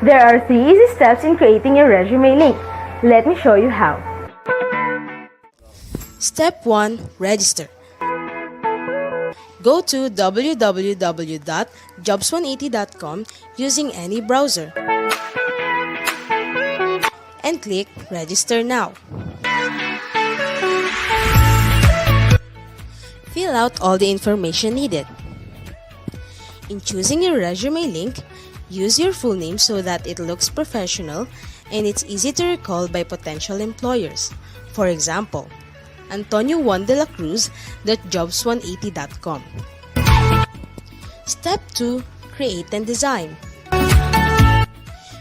There are 3 easy steps in creating your resume link. Let me show you how. Step 1. Register. Go to www.jobs180.com using any browser and click Register Now. Fill out all the information needed. In choosing your resume link, use your full name so that it looks professional and it's easy to recall by potential employers. For example, Antonio Juan de la Cruz .jobs180.com. Step 2. Create and design.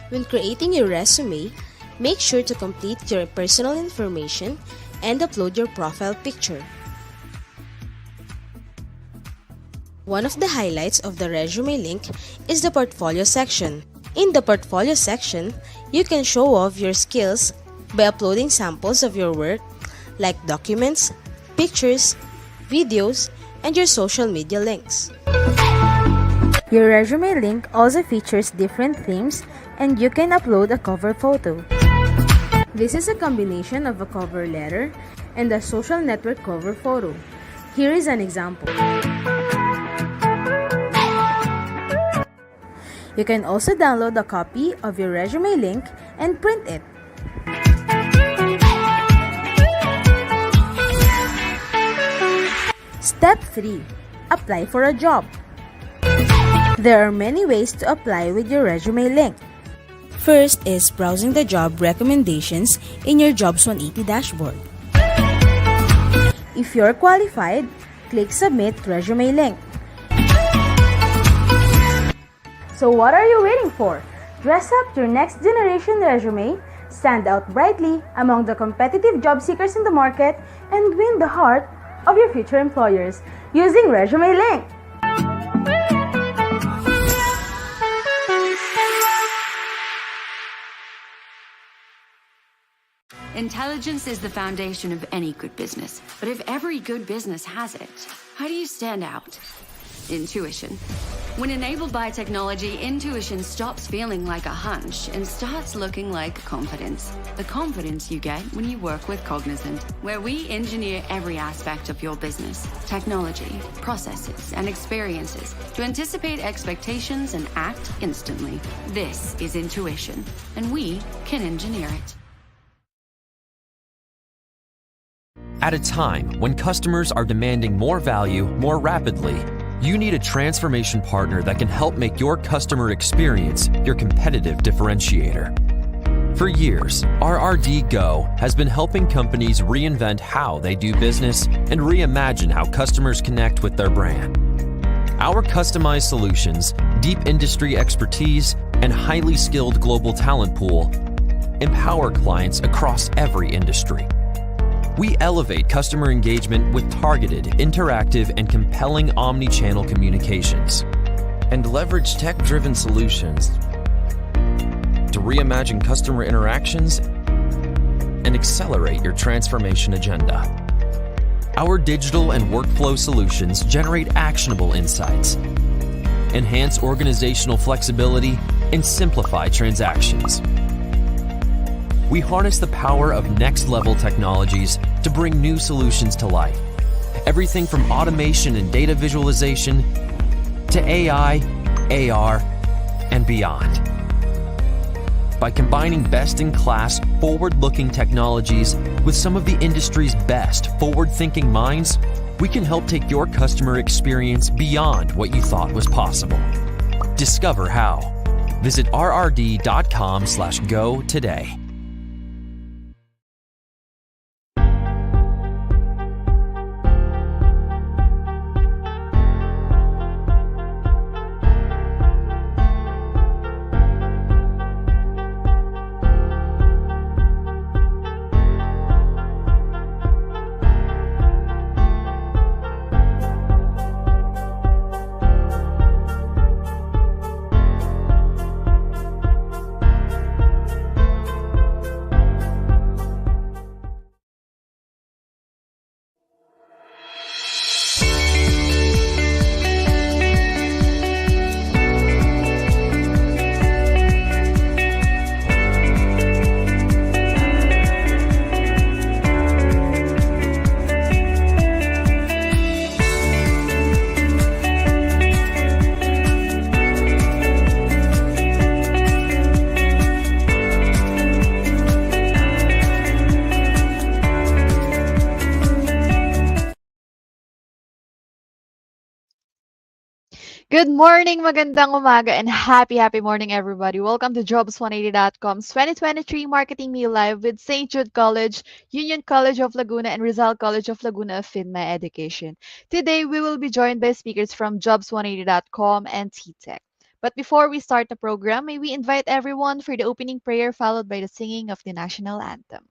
When creating your resume, make sure to complete your personal information and upload your profile picture. One of the highlights of the resume link is the portfolio section. In the portfolio section, you can show off your skills by uploading samples of your work like documents, pictures, videos, and your social media links. Your resume link also features different themes and you can upload a cover photo. This is a combination of a cover letter and a social network cover photo. Here is an example. You can also download a copy of your resume link and print it. Step 3. Apply for a job. There are many ways to apply with your resume link. First is browsing the job recommendations in your Jobs 180 dashboard. If you're qualified, click Submit Resume Link. So what are you waiting for? Dress up your next generation resume, stand out brightly among the competitive job seekers in the market, and win the heart of your future employers using Resume Link. Intelligence is the foundation of any good business. But if every good business has it, how do you stand out? Intuition. When enabled by technology, intuition stops feeling like a hunch and starts looking like confidence. The confidence you get when you work with Cognizant, where we engineer every aspect of your business, technology, processes, and experiences to anticipate expectations and act instantly. This is intuition, and we can engineer it. At a time when customers are demanding more value more rapidly, you need a transformation partner that can help make your customer experience your competitive differentiator. For years, RRD Go has been helping companies reinvent how they do business and reimagine how customers connect with their brand. Our customized solutions, deep industry expertise, and highly skilled global talent pool empower clients across every industry. We elevate customer engagement with targeted, interactive, and compelling omni-channel communications, and leverage tech-driven solutions to reimagine customer interactions and accelerate your transformation agenda. Our digital and workflow solutions generate actionable insights, enhance organizational flexibility, and simplify transactions. We harness the power of next-level technologies to bring new solutions to life. Everything from automation and data visualization to AI, AR, and beyond. By combining best-in-class, forward-looking technologies with some of the industry's best forward-thinking minds, we can help take your customer experience beyond what you thought was possible. Discover how. Visit rrd.com/go today. Good morning, magandang umaga, and happy morning, everybody. Welcome to Jobs180.com's 2023 Marketing Me Live with St. Jude College, Union College of Laguna, and Rizal College of Laguna of Phinma Education. Today, we will be joined by speakers from Jobs180.com and TTEC. But before we start the program, may we invite everyone for the opening prayer followed by the singing of the national anthem.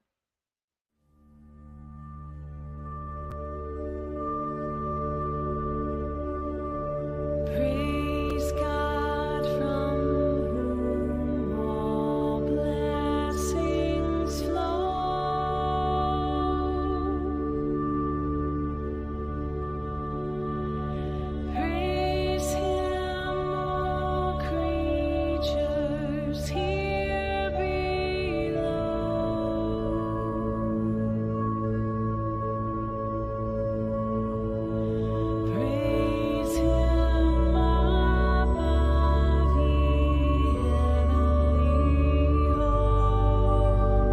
Praise God from whom all blessings flow. Praise Him, all creatures here below. Praise Him above, ye heavenly hosts.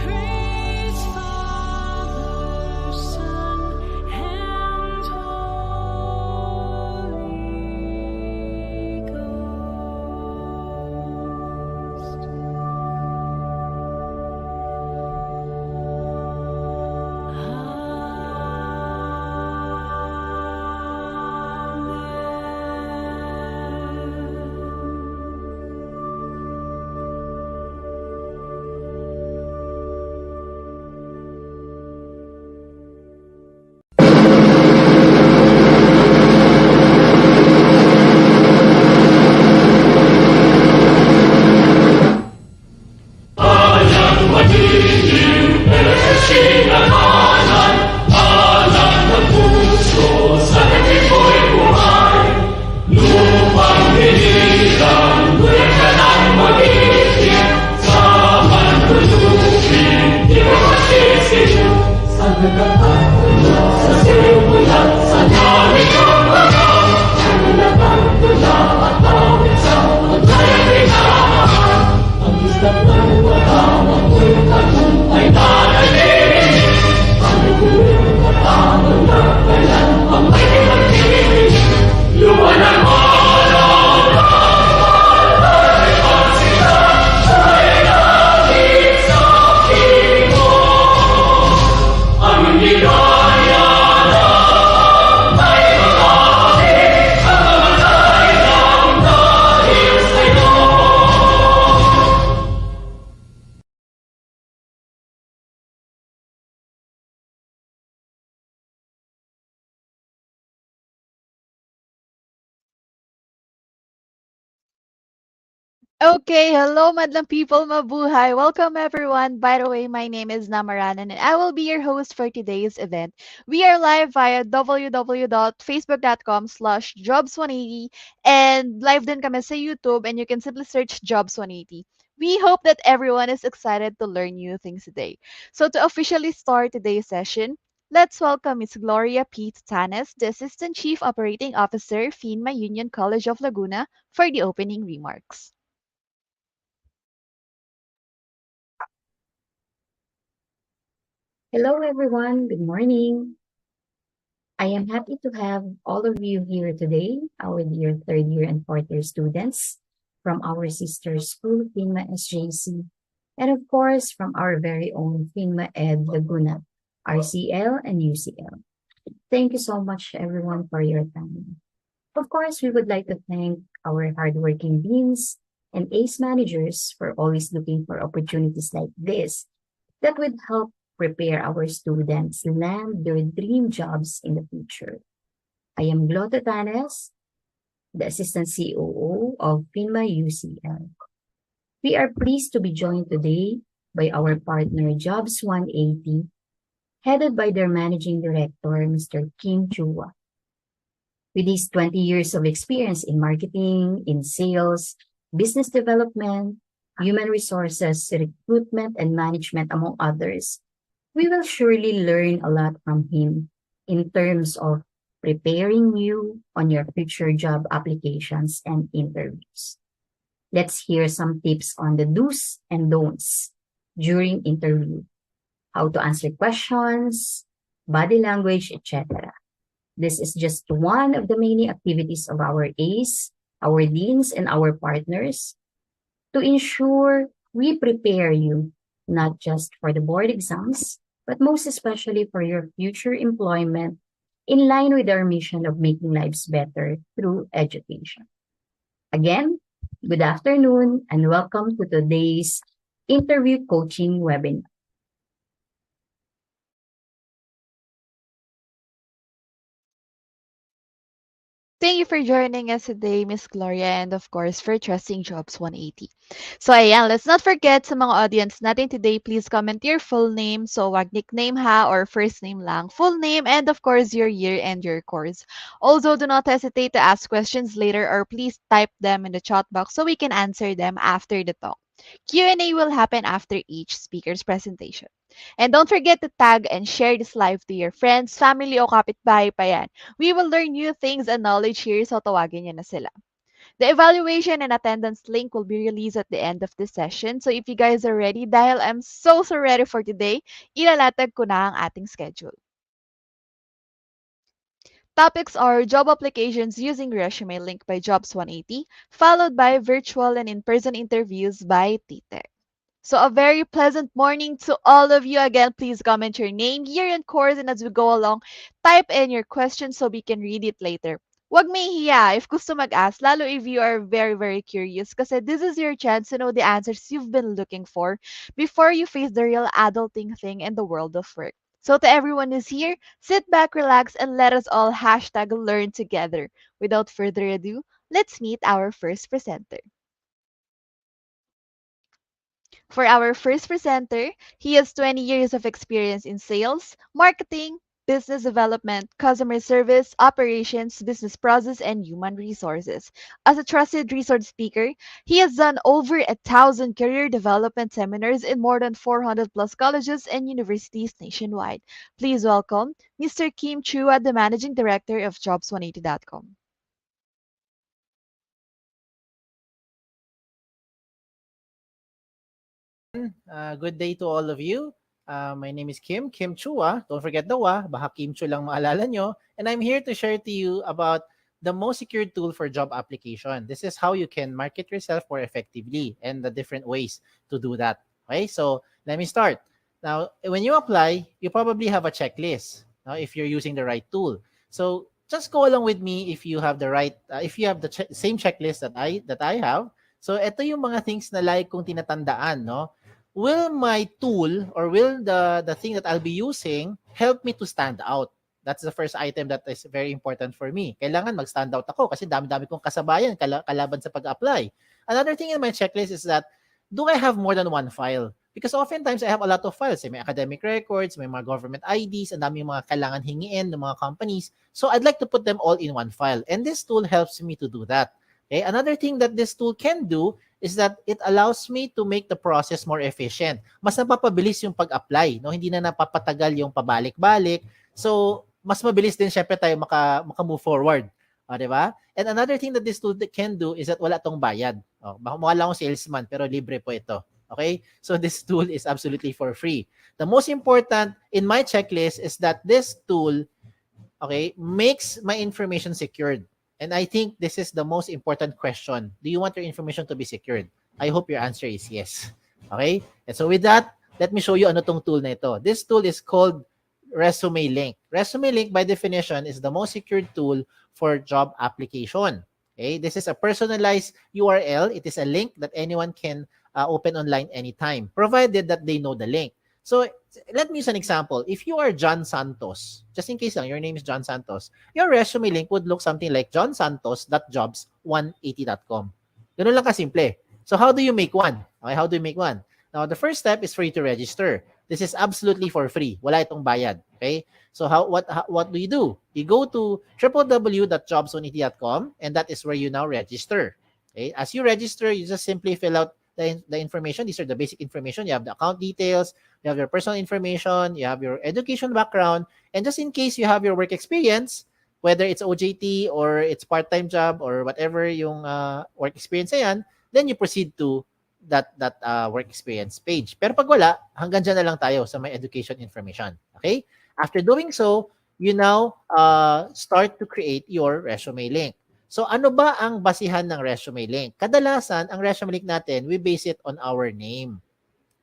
Praise Father, Son, and Holy Ghost. Okay, hello, madlang people, mabuhay. Welcome, everyone. By the way, my name is Namaranan, and I will be your host for today's event. We are live via www.facebook.com/jobs180 and live din kami sa YouTube, and you can simply search Jobs180. We hope that everyone is excited to learn new things today. So to officially start today's session, let's welcome Ms. Gloria P. Tanes, the Assistant Chief Operating Officer, Phinma Union College of Laguna, for the opening remarks. Hello, everyone. Good morning. I am happy to have all of you here today, our dear third year and fourth year students from our sister school, Phinma SJC, and of course, from our very own Phinma Ed Laguna, RCL and UCL. Thank you so much, everyone, for your time. Of course, we would like to thank our hardworking deans and ACE managers for always looking for opportunities like this that would help prepare our students land their dream jobs in the future. I am Glo Tanes, the Assistant COO of Phinma UCL. We are pleased to be joined today by our partner Jobs 180, headed by their Managing Director, Mr. Chua. With his 20 years of experience in marketing, in sales, business development, human resources, recruitment, and management, among others, we will surely learn a lot from him in terms of preparing you on your future job applications and interviews. Let's hear some tips on the do's and don'ts during interview, how to answer questions, body language, etc. This is just one of the many activities of our ACE, our deans, and our partners to ensure we prepare you not just for the board exams, but most especially for your future employment in line with our mission of making lives better through education. Again, good afternoon and welcome to today's interview coaching webinar. Thank you for joining us today, Miss Gloria, and of course, for trusting Jobs 180. So ayan, let's not forget sa mga audience natin today, please comment your full name. So wag nickname ha or first name lang. Full name and of course, your year and your course. Also, do not hesitate to ask questions later or please type them in the chat box so we can answer them after the talk. Q&A will happen after each speaker's presentation. And don't forget to tag and share this live to your friends, family, o kapitbahay pa yan. We will learn new things and knowledge here, so tawagin niyo na sila. The evaluation and attendance link will be released at the end of this session. So if you guys are ready, dahil I'm so ready for today, ilalatag ko na ang ating schedule. Topics are job applications using resume link by Jobs 180, followed by virtual and in-person interviews by TTEC. So a very pleasant morning to all of you. Again, please comment your name, year, and course, and as we go along, type in your questions so we can read it later. Wag may hiya if gusto mag-ask, lalo if you are very curious kasi this is your chance to know the answers you've been looking for before you face the real adulting thing in the world of work. So to everyone who's here, sit back, relax, and let us all hashtag learn together. Without further ado, let's meet our first presenter. For our first presenter, he has 20 years of experience in sales, marketing, business development, customer service, operations, business process, and human resources. As a trusted resource speaker, he has done over 1,000 career development seminars in more than 400 plus colleges and universities nationwide. Please welcome Mr. Kim Chua, the Managing Director of Jobs180.com. Good day to all of you. My name is Kim Chua. Don't forget the wa, baka Kim Chu lang maalala nyo. And I'm here to share to you about the most secure tool for job application. This is how you can market yourself more effectively and the different ways to do that. Okay, so let me start. Now, when you apply, you probably have a checklist if you're using the right tool. So just go along with me if you have the right, if you have the same checklist that I have. So ito yung mga things na like kong tinatandaan, no? Will my tool or will the thing that I'll be using help me to stand out? That's the first item that is very important for me. Kailangan mag-stand out ako kasi dami-dami kong kasabayan kalaban sa pag-apply. Another thing in my checklist is that, do I have more than one file? Because oftentimes I have a lot of files. May academic records, may mga government IDs, ang dami mga kailangan hingiin ng mga companies. So I'd like to put them all in one file. And this tool helps me to do that. Okay? Another thing that this tool can do is that it allows me to make the process more efficient. Mas napapabilis yung pag-apply, no? Hindi na napapatagal yung pabalik-balik. So, mas mabilis din syempre tayo maka-move forward. Di ba? And another thing that this tool can do is that wala tong bayad. Mukha lang akong salesman pero libre po ito. Okay? So, this tool is absolutely for free. The most important in my checklist is that this tool, okay, makes my information secured. And I think this is the most important question. Do you want your information to be secured? I hope your answer is yes. Okay? And so with that, let me show you ano tong tool na ito. This tool is called ResumeLink. ResumeLink, by definition, is the most secured tool for job application. Okay? This is a personalized URL. It is a link that anyone can open online anytime, provided that they know the link. So let me use an example. If you are John Santos, just in case lang, your name is John Santos, your resume link would look something like johnsantos.jobs180.com. Ganun lang kasimple. So how do you make one? Okay, how do you make one? Now, the first step is for you to register. This is absolutely for free. Wala itong bayad. Okay? So what do? You go to www.jobs180.com and that is where you now register. Okay? As you register, you just simply fill out the information. These are the basic information. You have the account details, you have your personal information, you have your education background, and just in case you have your work experience, whether it's OJT or it's part-time job or whatever yung work experience na yan, then you proceed to that work experience page. Pero pag wala, hanggang dyan na lang tayo sa my education information. Okay? After doing so, you now start to create your resume link. So ano ba ang basihan ng resume link? Kadalasan, ang resume link natin, we base it on our name.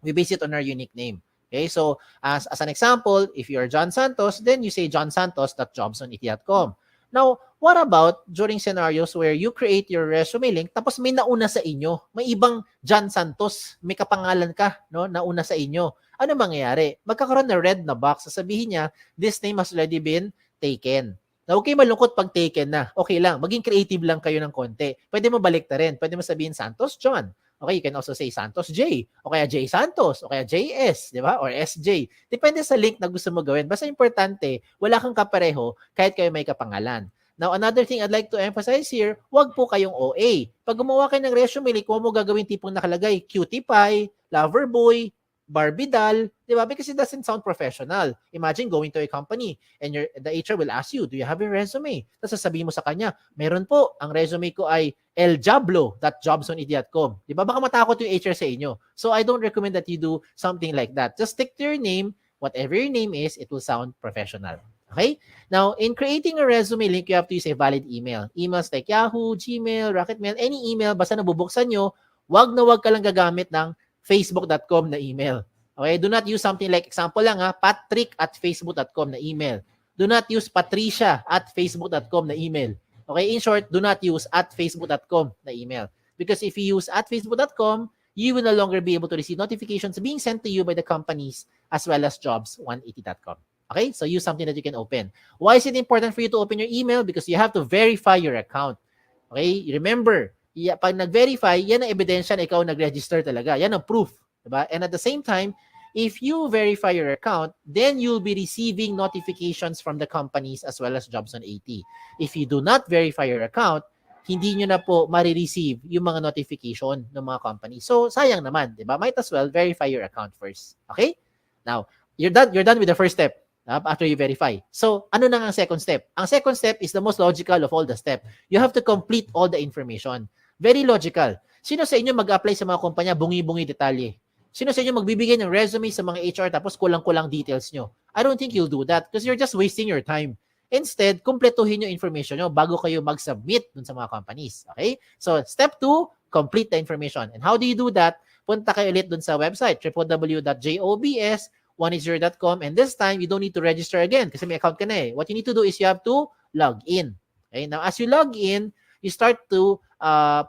We base it on our unique name. Okay, so as an example, if you're John Santos, then you say johnsantos.jobsonit.com. Now, what about during scenarios where you create your resume link tapos may nauna sa inyo? May ibang John Santos, may kapangalan ka, no, nauna sa inyo. Ano mangyayari? Magkakaroon ng red na box. Sasabihin niya, this name has already been taken. Na okay, malungkot pag taken na. Okay lang, maging creative lang kayo ng konti. Pwede mo balik ta rin. Pwede mo sabihin Santos John. Okay, you can also say Santos J, o kaya J Santos, o kaya JS, di ba? Or SJ. Depende sa link na gusto mo gawin. Basta importante, wala kang kapareho kahit kayo may kapangalan. Now, another thing I'd like to emphasize here, wag po kayong OA. Pag gumawa kayo ng resume link, huwag mo gagawin tipong nakalagay, cutie pie, lover boy, Barbie doll, di ba? Because it doesn't sound professional. Imagine going to a company and the HR will ask you, do you have a resume? Tapos sasabihin mo sa kanya, meron po, ang resume ko ay eldiablo.jobsonit.com. Di ba? Baka matakot yung HR sa inyo. So I don't recommend that you do something like that. Just stick to your name. Whatever your name is, it will sound professional. Okay? Now, in creating a resume link, you have to use a valid email. Emails like Yahoo, Gmail, Rocketmail, any email, basta nabubuksan nyo, wag na wag ka lang gagamit ng facebook.com na email. Okay? Do not use something like, example lang patrick@facebook.com na email. Do not use patricia@facebook.com na email. Okay? In short, do not use @facebook.com na email. Because if you use @facebook.com, you will no longer be able to receive notifications being sent to you by the companies as well as jobs180.com. Okay? So use something that you can open. Why is it important for you to open your email? Because you have to verify your account. Okay? Remember, pag nag-verify, yan ang ebidensya na ikaw nag-register talaga. Yan ang proof. Diba? And at the same time, if you verify your account, then you'll be receiving notifications from the companies as well as Jobs on 80. If you do not verify your account, hindi nyo na po marireceive yung mga notification ng mga companies. So, sayang naman. Diba? Might as well verify your account first. Okay? Now, you're done with the first step. After you verify. So, ano na ang second step? Ang second step is the most logical of all the steps. You have to complete all the information. Very logical. Sino sa inyo mag-apply sa mga kumpanya, bungi-bungi detalye? Sino sa inyo magbibigay ng resume sa mga HR tapos kulang-kulang details nyo? I don't think you'll do that because you're just wasting your time. Instead, kumpletuhin yung information nyo bago kayo mag-submit dun sa mga companies. Okay? So, step 2, complete the information. And how do you do that? Punta kayo ulit dun sa website, www.jobs180.com, and this time, you don't need to register again kasi may account ka na eh. What you need to do is you have to log in. Okay? Now, as you log in, you start to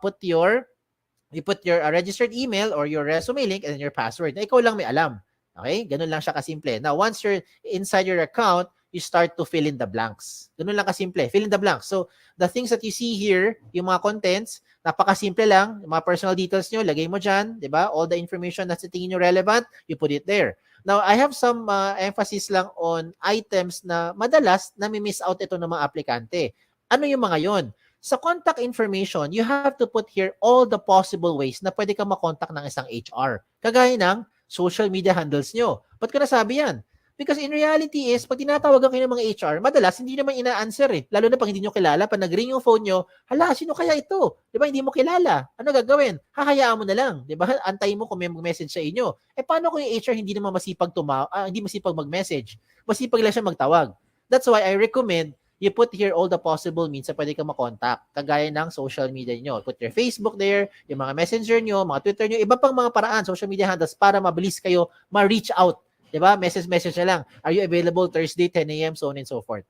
put your registered email or your resume link and your password na ikaw lang may alam. Okay? Ganun lang siya kasimple. Now, once you're inside your account, you start to fill in the blanks. Ganun lang kasimple. Fill in the blanks. So, the things that you see here, yung mga contents, napakasimple lang. Yung mga personal details nyo, lagay mo dyan. Diba? All the information na sa tingin nyo relevant, you put it there. Now, I have some emphasis lang on items na madalas na miss out ito ng mga aplikante. Ano yung mga yon? Sa contact information, you have to put here all the possible ways na pwede kang makontak ng isang HR. Kagaya ng social media handles nyo. Ba't ko nasabi yan? Because in reality is, pag tinatawagan kayo ng mga HR, madalas hindi naman ina-answer eh. Lalo na pag hindi nyo kilala, pag nag-ring yung phone nyo, hala, sino kaya ito? Di ba, hindi mo kilala. Ano gagawin? Hahayaan mo na lang. Di ba? Antayin mo kung may mag-message sa inyo. Eh, paano kung yung HR hindi naman hindi masipag mag-message? Masipag lang siya magtawag. That's why I recommend you put here all the possible means na pwede ka makontakt. Kagaya ng social media nyo. Put your Facebook there, yung mga messenger nyo, mga Twitter nyo, iba pang mga paraan, social media handles para mabilis kayo ma-reach out. Diba? Message na lang. Are you available Thursday, 10 a.m., so on and so forth.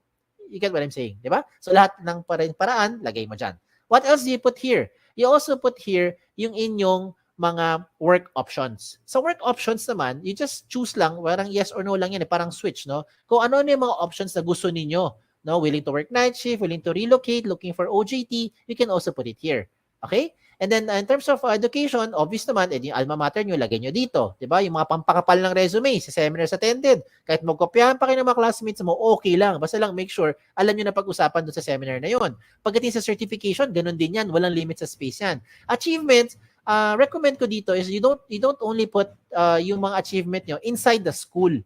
You get what I'm saying? Diba? So lahat ng paraan, lagay mo dyan. What else do you put here? You also put here yung inyong mga work options. Sa work options naman, you just choose lang, parang yes or no lang yan, parang switch, no? Kung ano yung mga options na gusto ninyo. No, willing to work night shift, willing to relocate, looking for OJT, you can also put it here. Okay? And then in terms of education, obvious naman, yung alma mater nyo, lagay nyo dito. Diba? Yung mga pampakapal ng resume, sa seminars attended, kahit magkopyahan pa kayo ng mga classmates mo, okay lang. Basta lang make sure, alam nyo na pag-usapan doon sa seminar na yon. Pagdating sa certification, ganun din yan. Walang limit sa space yan. Achievements, recommend ko dito is you don't only put yung mga achievement nyo inside the school.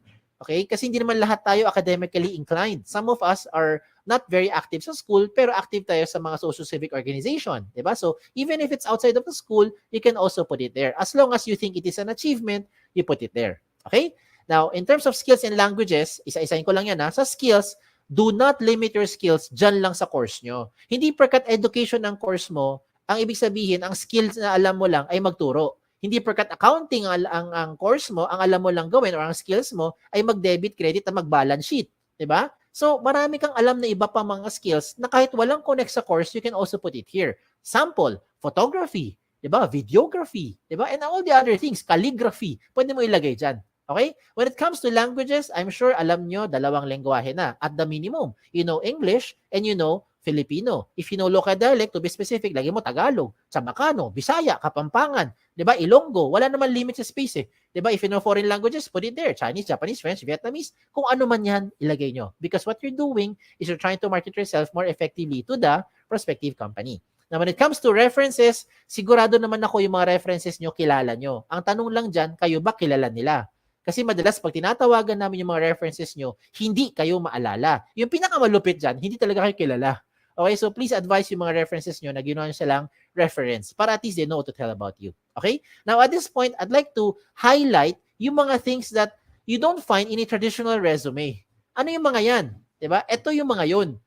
Okay? Kasi hindi naman lahat tayo academically inclined. Some of us are not very active sa school, pero active tayo sa mga social civic organization. Diba? So, even if it's outside of the school, you can also put it there. As long as you think it is an achievement, you put it there. Okay? Now, in terms of skills and languages, isa-isahin ko lang yan ha. Sa skills, do not limit your skills dyan lang sa course nyo. Hindi porkat education ng course mo, ang ibig sabihin, ang skills na alam mo lang ay magturo. Hindi porkat accounting ang course mo, ang alam mo lang gawin or ang skills mo ay mag-debit, credit, at mag-balance sheet. Diba? So, marami kang alam na iba pa mga skills na kahit walang connect sa course, you can also put it here. Sample, photography, diba? Videography, diba? And all the other things, calligraphy, pwede mo ilagay dyan. Okay? When it comes to languages, I'm sure alam nyo, 2 lengguwahe na. At the minimum, you know English and you know Filipino. If you know local dialect, to be specific, lagi mo Tagalog, Chamacano, Bisaya, Kapampangan, 'di ba? Ilonggo, wala naman limit sa space eh. 'Di ba? If you know foreign languages, put it there. Chinese, Japanese, French, Vietnamese, kung ano man 'yan, ilagay nyo. Because what you're doing is you're trying to market yourself more effectively to the prospective company. Now, when it comes to references, sigurado naman ako yung mga references nyo, kilala nyo. Ang tanong lang dyan, kayo ba kilala nila? Kasi madalas pag tinatawagan namin yung mga references nyo, hindi kayo maalala. Yung pinakamalupit dyan, hindi talaga kayo kilala. Okay, so please advise yung mga references nyo na ginawa nyo silang reference para at least they know what to tell about you. Okay? Now, at this point, I'd like to highlight yung mga things that you don't find in a traditional resume. Ano yung mga yan? Diba? Ito yung mga yun.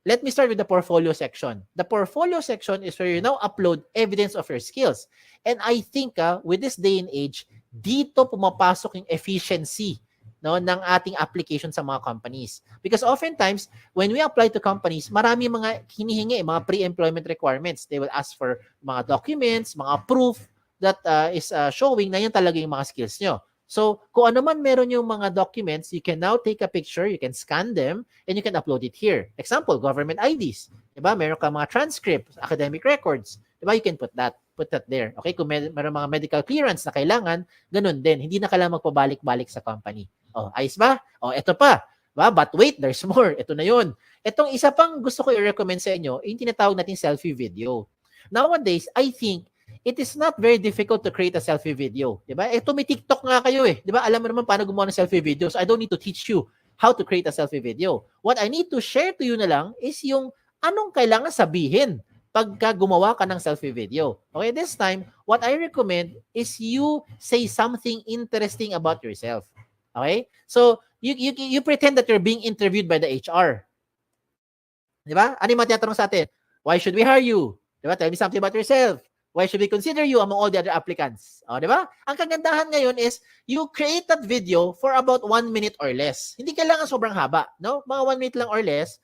Let me start with the portfolio section. The portfolio section is where you now upload evidence of your skills. And I think with this day and age, dito pumapasok yung efficiency ng ating application sa mga companies. Because oftentimes, when we apply to companies, marami mga hinihingi, mga pre-employment requirements. They will ask for mga documents, mga proof that is showing na yun talaga yung mga skills nyo. So, kung ano man meron yung mga documents, you can now take a picture, you can scan them, and you can upload it here. Example, government IDs. Diba? Meron ka mga transcripts, academic records. Diba? You can put that there. Okay? Kung meron mga medical clearance na kailangan, ganun din. Hindi na kailangan magpabalik-balik sa company. Oh, ayos ba? Oh, ito pa. Diba? But wait, there's more. Ito na yun. Itong isa pang gusto ko i-recommend sa inyo, yung tinatawag natin selfie video. Nowadays, I think, it is not very difficult to create a selfie video. Diba? May TikTok nga kayo eh. Diba? Alam mo naman paano gumawa ng selfie video. So I don't need to teach you how to create a selfie video. What I need to share to you na lang is yung anong kailangan sabihin pagka gumawa ka ng selfie video. Okay, this time, what I recommend is you say something interesting about yourself. Okay? So, you pretend that you're being interviewed by the HR. Diba? Ano yung matiyatanong sa atin? Why should we hire you? Diba? Tell me something about yourself. Why should we consider you among all the other applicants? O, di ba? Ang kagandahan ngayon is you create that video for about 1 minute or less. Hindi kailangan sobrang haba, no? Mga 1 minute lang or less.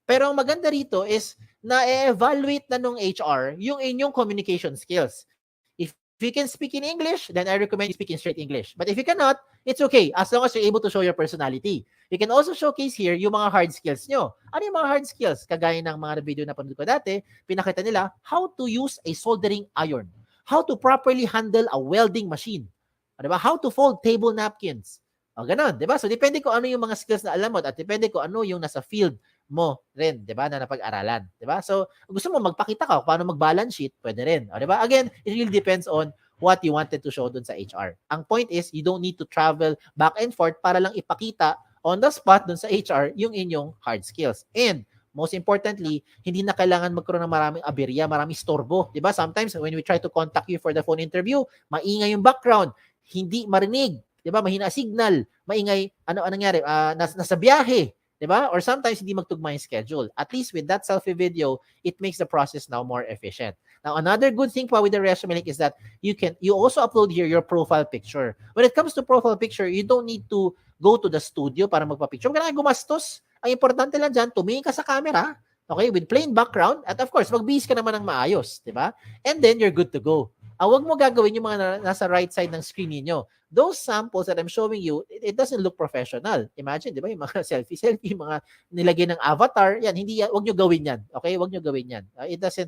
Pero ang maganda rito is na-evaluate na nung HR yung inyong communication skills. If you can speak in English, then I recommend you speak in straight English. But if you cannot, it's okay as long as you're able to show your personality. You can also showcase here yung mga hard skills nyo. Ano yung mga hard skills? Kagaya ng mga video na panood ko dati, pinakita nila how to use a soldering iron, how to properly handle a welding machine, diba? How to fold table napkins. O, ganun, diba? So, depende ko ano yung mga skills na alam mo at depende ko ano yung nasa field mo rin, diba? Na napag-aralan, diba? So, gusto mo magpakita ka paano mag-balance sheet, pwede rin. O, diba? Again, it really depends on what you wanted to show dun sa HR. Ang point is, you don't need to travel back and forth para lang ipakita on the spot dun sa HR yung inyong hard skills. And most importantly, hindi na kailangan magkaroon ng maraming aberya, maraming storbo. Diba? Sometimes when we try to contact you for the phone interview, maingay yung background, hindi marinig. Diba? Mahina signal, maingay, ano nangyari, nasa biyahe. Diba? Or sometimes hindi magtugma yung schedule. At least with that selfie video, it makes the process now more efficient. Now, another good thing pa with the ResumeLink is that you also upload here your profile picture. When it comes to profile picture, you don't need to go to the studio para magpa-picture. Huwag ka na gumastos. Ang importante lang dyan, tumingin ka sa camera, okay, with plain background, at of course, magbihis ka naman ng maayos, di ba? And then, you're good to go. Huwag mo gagawin yung mga nasa right side ng screen niyo. Those samples that I'm showing you, it doesn't look professional. Imagine, di ba, yung mga selfie, mga nilagay ng avatar, yan, huwag nyo gawin yan. Okay, huwag nyo gawin yan. It doesn't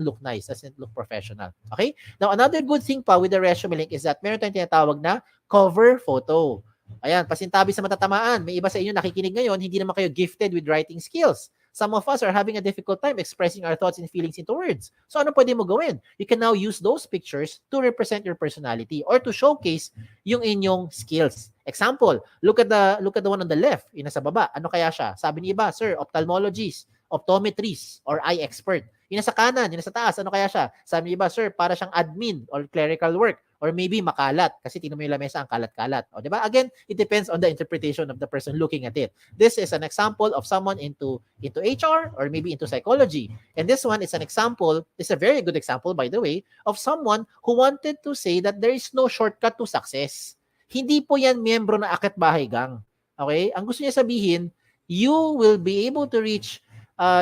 look nice, doesn't look professional. Okay? Now, another good thing pa with the ResumeLink is that meron tayong tinatawag na cover photo. Ayan, pasintabi sa matatamaan. May iba sa inyo nakikinig ngayon, hindi naman kayo gifted with writing skills. Some of us are having a difficult time expressing our thoughts and feelings into words. So ano pwede mo gawin? You can now use those pictures to represent your personality or to showcase yung inyong skills. Example, look at the one on the left, yung nasa baba. Ano kaya siya? Sabi ni iba, sir, ophthalmologist, optometrist, or eye expert. Yung nasa kanan, yung nasa taas, ano kaya siya? Sabi niyo ba, sir, para siyang admin or clerical work or maybe makalat kasi tingnan mo yung lamesa ang kalat-kalat. O, di ba? Again, it depends on the interpretation of the person looking at it. This is an example of someone into HR or maybe into psychology. And this one is an example, is a very good example by the way, of someone who wanted to say that there is no shortcut to success. Hindi po yan miyembro na Akit Bahay Gang. Okay? Ang gusto niya sabihin, you will be able to reach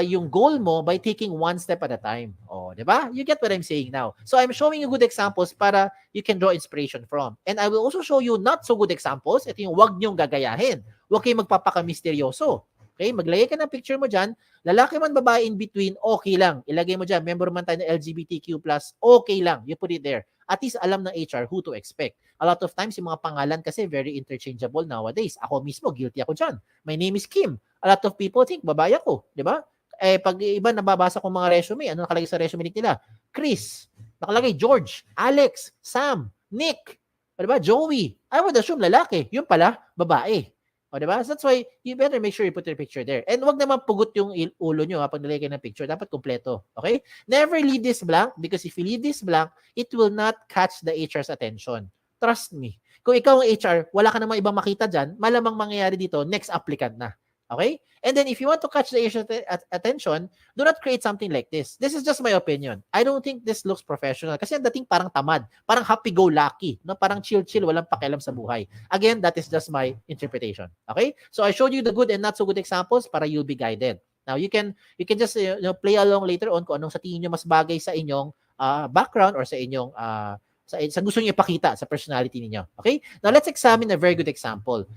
yung goal mo by taking one step at a time. Oh, di ba? You get what I'm saying now. So I'm showing you good examples para you can draw inspiration from. And I will also show you not so good examples. Ito yung wag niyong gagayahin. Huwag kayong magpapaka-misteryoso. Okay? Maglagay ka ng picture mo dyan. Lalaki man, babae in between, okay lang. Ilagay mo dyan, member man tayo ng LGBTQ+, okay lang. You put it there. At least alam ng HR who to expect. A lot of times, yung mga pangalan kasi very interchangeable nowadays. Ako mismo, guilty ako dyan. My name is Kim. A lot of people think babae ako, di ba? Eh, pag iba nababasa ko mga resume, ano nakalagay sa resume nila? Chris, nakalagay George, Alex, Sam, Nick, di ba? Joey. I would assume lalaki. Yun pala, babae. O, di ba? So that's why you better make sure you put your picture there. And wag naman pugot yung ulo nyo pag nilagay ng picture. Dapat kompleto. Okay? Never leave this blank because if you leave this blank, it will not catch the HR's attention. Trust me. Kung ikaw ang HR, wala ka namang ibang makita dyan, malamang mangyayari dito, next applicant na. Okay? And then if you want to catch the HR's attention, do not create something like this. This is just my opinion. I don't think this looks professional kasi ang dating parang tamad, parang happy-go-lucky, no? Parang chill-chill, walang pakialam sa buhay. Again, that is just my interpretation. Okay? So I showed you the good and not so good examples para you'll be guided. Now, you can just play along later on kung anong sa tingin nyo mas bagay sa inyong background or sa inyong sa gusto niyo ipakita sa personality niyo. Okay? Now, let's examine a very good example.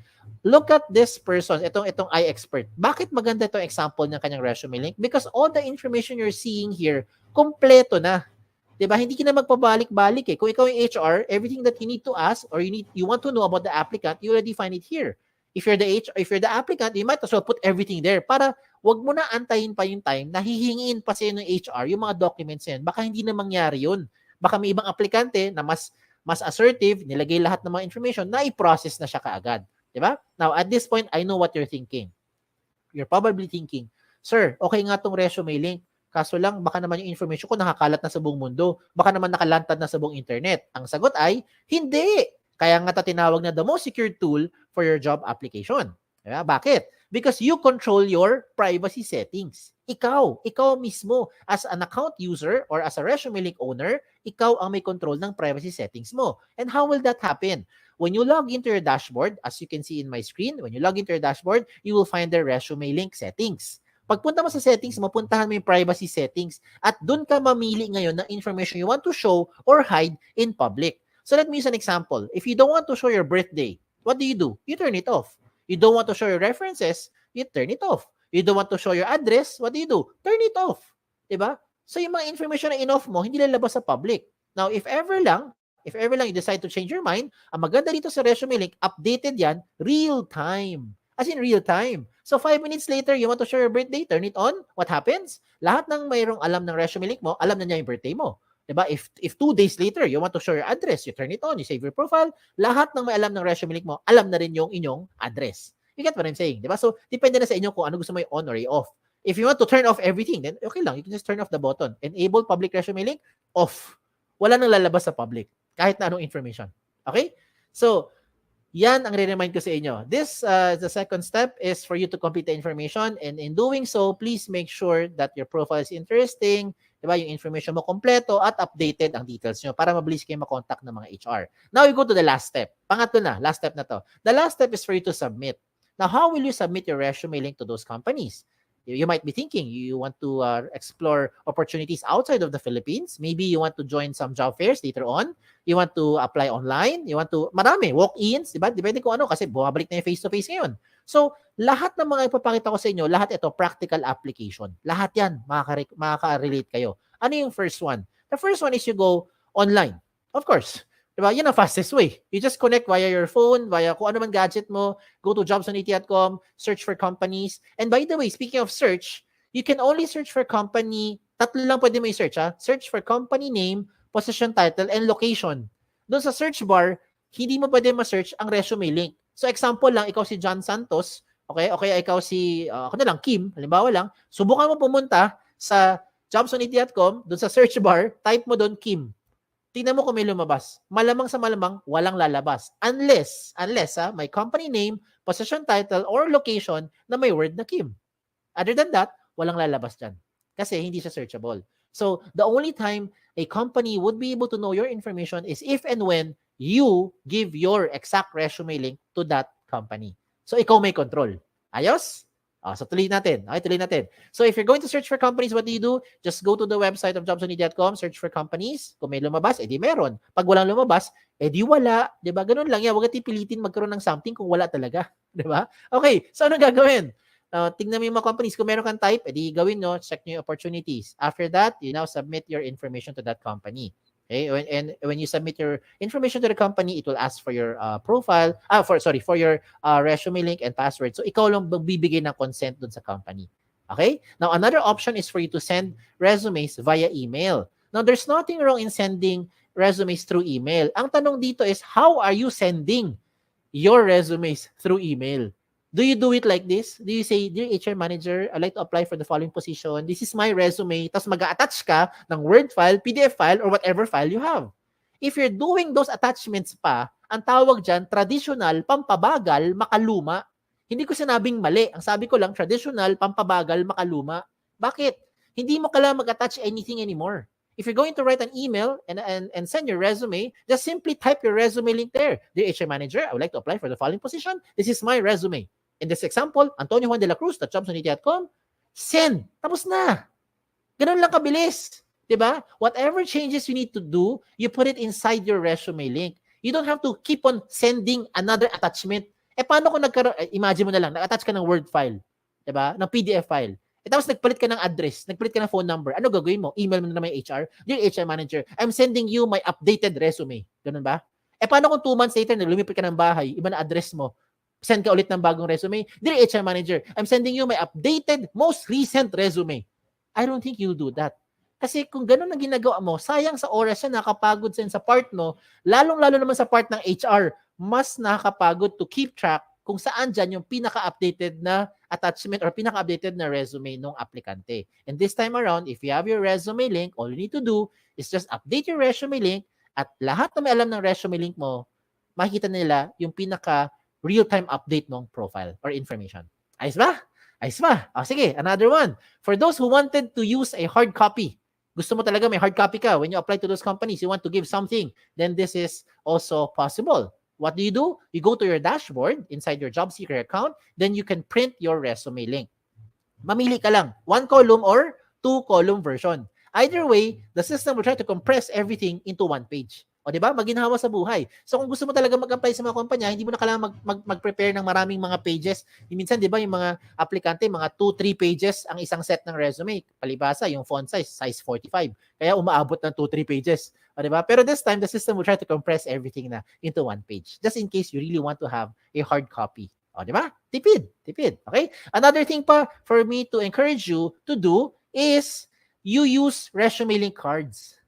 Look at this person, itong iExpert. Bakit maganda itong example ng kanyang resume link? Because all the information you're seeing here, kompleto na. 'Di ba? Hindi ka na magpabalik-balik eh. Kung ikaw yung HR, everything that you need to ask or you want to know about the applicant, you already find it here. If you're the applicant, you might as well put everything there para wag mo na antayin pa yung time na hihingin pa sa ng HR yung mga documents yan. Baka hindi na mangyari yun. Baka may ibang aplikante na mas assertive, nilagay lahat ng mga information na i-process na siya kaagad. Diba? Now, at this point, I know what you're thinking. You're probably thinking, sir, okay nga tong resume link. Kaso lang, baka naman yung information ko nakakalat na sa buong mundo. Baka naman nakalantad na sa buong internet. Ang sagot ay, hindi. Kaya nga tinawag na the most secure tool for your job application. Diba? Bakit? Because you control your privacy settings. Ikaw mismo, as an account user or as a resume link owner, ikaw ang may control ng privacy settings mo. And how will that happen? When you log into your dashboard, as you can see in my screen, when you log into your dashboard, you will find the resume link settings. Pagpunta mo sa settings, mapuntahan mo yung privacy settings at dun ka mamili ngayon ng information you want to show or hide in public. So let me use an example. If you don't want to show your birthday, what do? You turn it off. You don't want to show your references, you turn it off. You don't want to show your address, what do? Turn it off. Diba? So yung mga information na in-off mo, hindi lalabas sa public. Now, if ever lang you decide to change your mind, ang maganda dito sa resume link, updated yan, real time. As in real time. So 5 minutes later, you want to show your birthday, turn it on, what happens? Lahat ng mayroong alam ng resume link mo, alam na niya yung birthday mo. Diba? If 2 days later, you want to show your address, you turn it on, you save your profile, lahat ng may alam ng resume link mo, alam na rin yung inyong address. You get what I'm saying? Diba? So, depende na sa inyo kung ano gusto mo i-on or i-off. If you want to turn off everything, then okay lang, you can just turn off the button. Enable public resume link, off. Wala nang lalabas sa public. Kahit na anong information. Okay? So, yan ang re-remind ko sa inyo. This, the second step is for you to complete the information. And in doing so, please make sure that your profile is interesting, diba? Yung information mo kompleto at updated ang details nyo para mabilis kayo makontak ng mga HR. Now, we go to the last step. Pangatlo na, last step na to. The last step is for you to submit. Now, how will you submit your resume link to those companies? You might be thinking you want to explore opportunities outside of the Philippines. Maybe you want to join some job fairs later on. You want to apply online. You want to, marami, walk-ins, diba? Depende kung ano kasi bumabalik na yung face-to-face ngayon. So, lahat ng mga ipapakita ko sa inyo, lahat ito, practical application. Lahat yan, makaka-relate kayo. Ano yung first one? The first one is you go online. Of course. Diba? Yan ang fastest way. You just connect via your phone, via kung ano man gadget mo, go to jobs.at.com, search for companies. And by the way, speaking of search, you can only search for company, tatlo lang pwede mo i-search ha. Search for company name, position title, and location. Doon sa search bar, hindi mo pwede ma-search ang resume link. So example lang, ikaw si John Santos, okay? O kaya ikaw si, ako na lang, Kim, halimbawa lang, subukan mo pumunta sa jobs180.com, dun sa search bar, type mo doon Kim. Tingnan mo kung may lumabas. Malamang sa malamang, walang lalabas. Unless may company name, position title, or location na may word na Kim. Other than that, walang lalabas dyan. Kasi hindi siya searchable. So, the only time a company would be able to know your information is if and when you give your exact resume link to that company. So, ikaw may control. Ayos? So, tuloy natin. Okay, tuloy natin. So, if you're going to search for companies, what do? Just go to the website of jobs180.com, search for companies. Kung may lumabas, edi meron. Pag walang lumabas, edi wala. Diba? Ganun lang yan. Huwag natin pilitin magkaroon ng something kung wala talaga. Diba? Okay, so ano gagawin? Tingnan mo yung mga companies. Kung meron kang type, edi gawin nyo, check nyo yung opportunities. After that, you now submit your information to that company. Okay, when you submit your information to the company, it will ask for your profile, for your resume link and password. So ikaw lang magbibigay ng consent dun sa company. Okay? Now another option is for you to send resumes via email. Now there's nothing wrong in sending resumes through email. Ang tanong dito is, how are you sending your resumes through email? Do you do it like this? Do you say, "Dear HR manager, I'd like to apply for the following position. This is my resume." Tapos mag-attach ka ng Word file, PDF file, or whatever file you have. If you're doing those attachments pa, ang tawag dyan, traditional, pampabagal, makaluma. Hindi ko sinabing mali. Ang sabi ko lang, traditional, pampabagal, makaluma. Bakit? Hindi mo kailangan mag-attach anything anymore. If you're going to write an email and send your resume, just simply type your resume link there. "Dear HR manager, I would like to apply for the following position. This is my resume. In this example, Antonio Juan de la Cruz, jobs180.com, send. Tapos na. Ganun lang kabilis. Diba? Whatever changes you need to do, you put it inside your resume link. You don't have to keep on sending another attachment. Paano kung imagine mo na lang, nag-attach ka ng Word file, diba? Ng PDF file. Tapos nagpalit ka ng address, nagpalit ka ng phone number. Ano gagawin mo? Email mo na may HR. "Dear HR manager, I'm sending you my updated resume." Ganun ba? Paano kung 2 months later, lumipat ka ng bahay, iba na address mo, send ka ulit ng bagong resume. "Dear HR manager, I'm sending you my updated, most recent resume." I don't think you'll do that. Kasi kung ganun ang ginagawa mo, sayang sa oras yan, nakakapagod sa part mo, lalong-lalo naman sa part ng HR, mas nakakapagod to keep track kung saan dyan yung pinaka-updated na attachment or pinaka-updated na resume ng aplikante. And this time around, if you have your resume link, all you need to do is just update your resume link at lahat na may alam ng resume link mo, makikita nila yung pinaka real-time update ng profile or information. Ayos ba? Ayos ba? Sige, another one. For those who wanted to use a hard copy, gusto mo talaga may hard copy ka, when you apply to those companies, you want to give something, then this is also possible. What do? You go to your dashboard inside your job seeker account, then you can print your resume link. Mamili ka lang, 1 column or 2 column version. Either way, the system will try to compress everything into 1 page. O diba? Maginhawa sa buhay. So kung gusto mo talaga mag-apply sa mga kumpanya, hindi mo na kailangan mag-prepare ng maraming mga pages. Minsan, di ba, yung mga aplikante, mga 2-3 pages ang isang set ng resume. Palibasa, yung font size 45. Kaya umaabot ng 2-3 pages. O diba? Pero this time, the system will try to compress everything na into 1 page. Just in case you really want to have a hard copy. O diba? Tipid. Okay? Another thing pa for me to encourage you to do is you use resume link cards.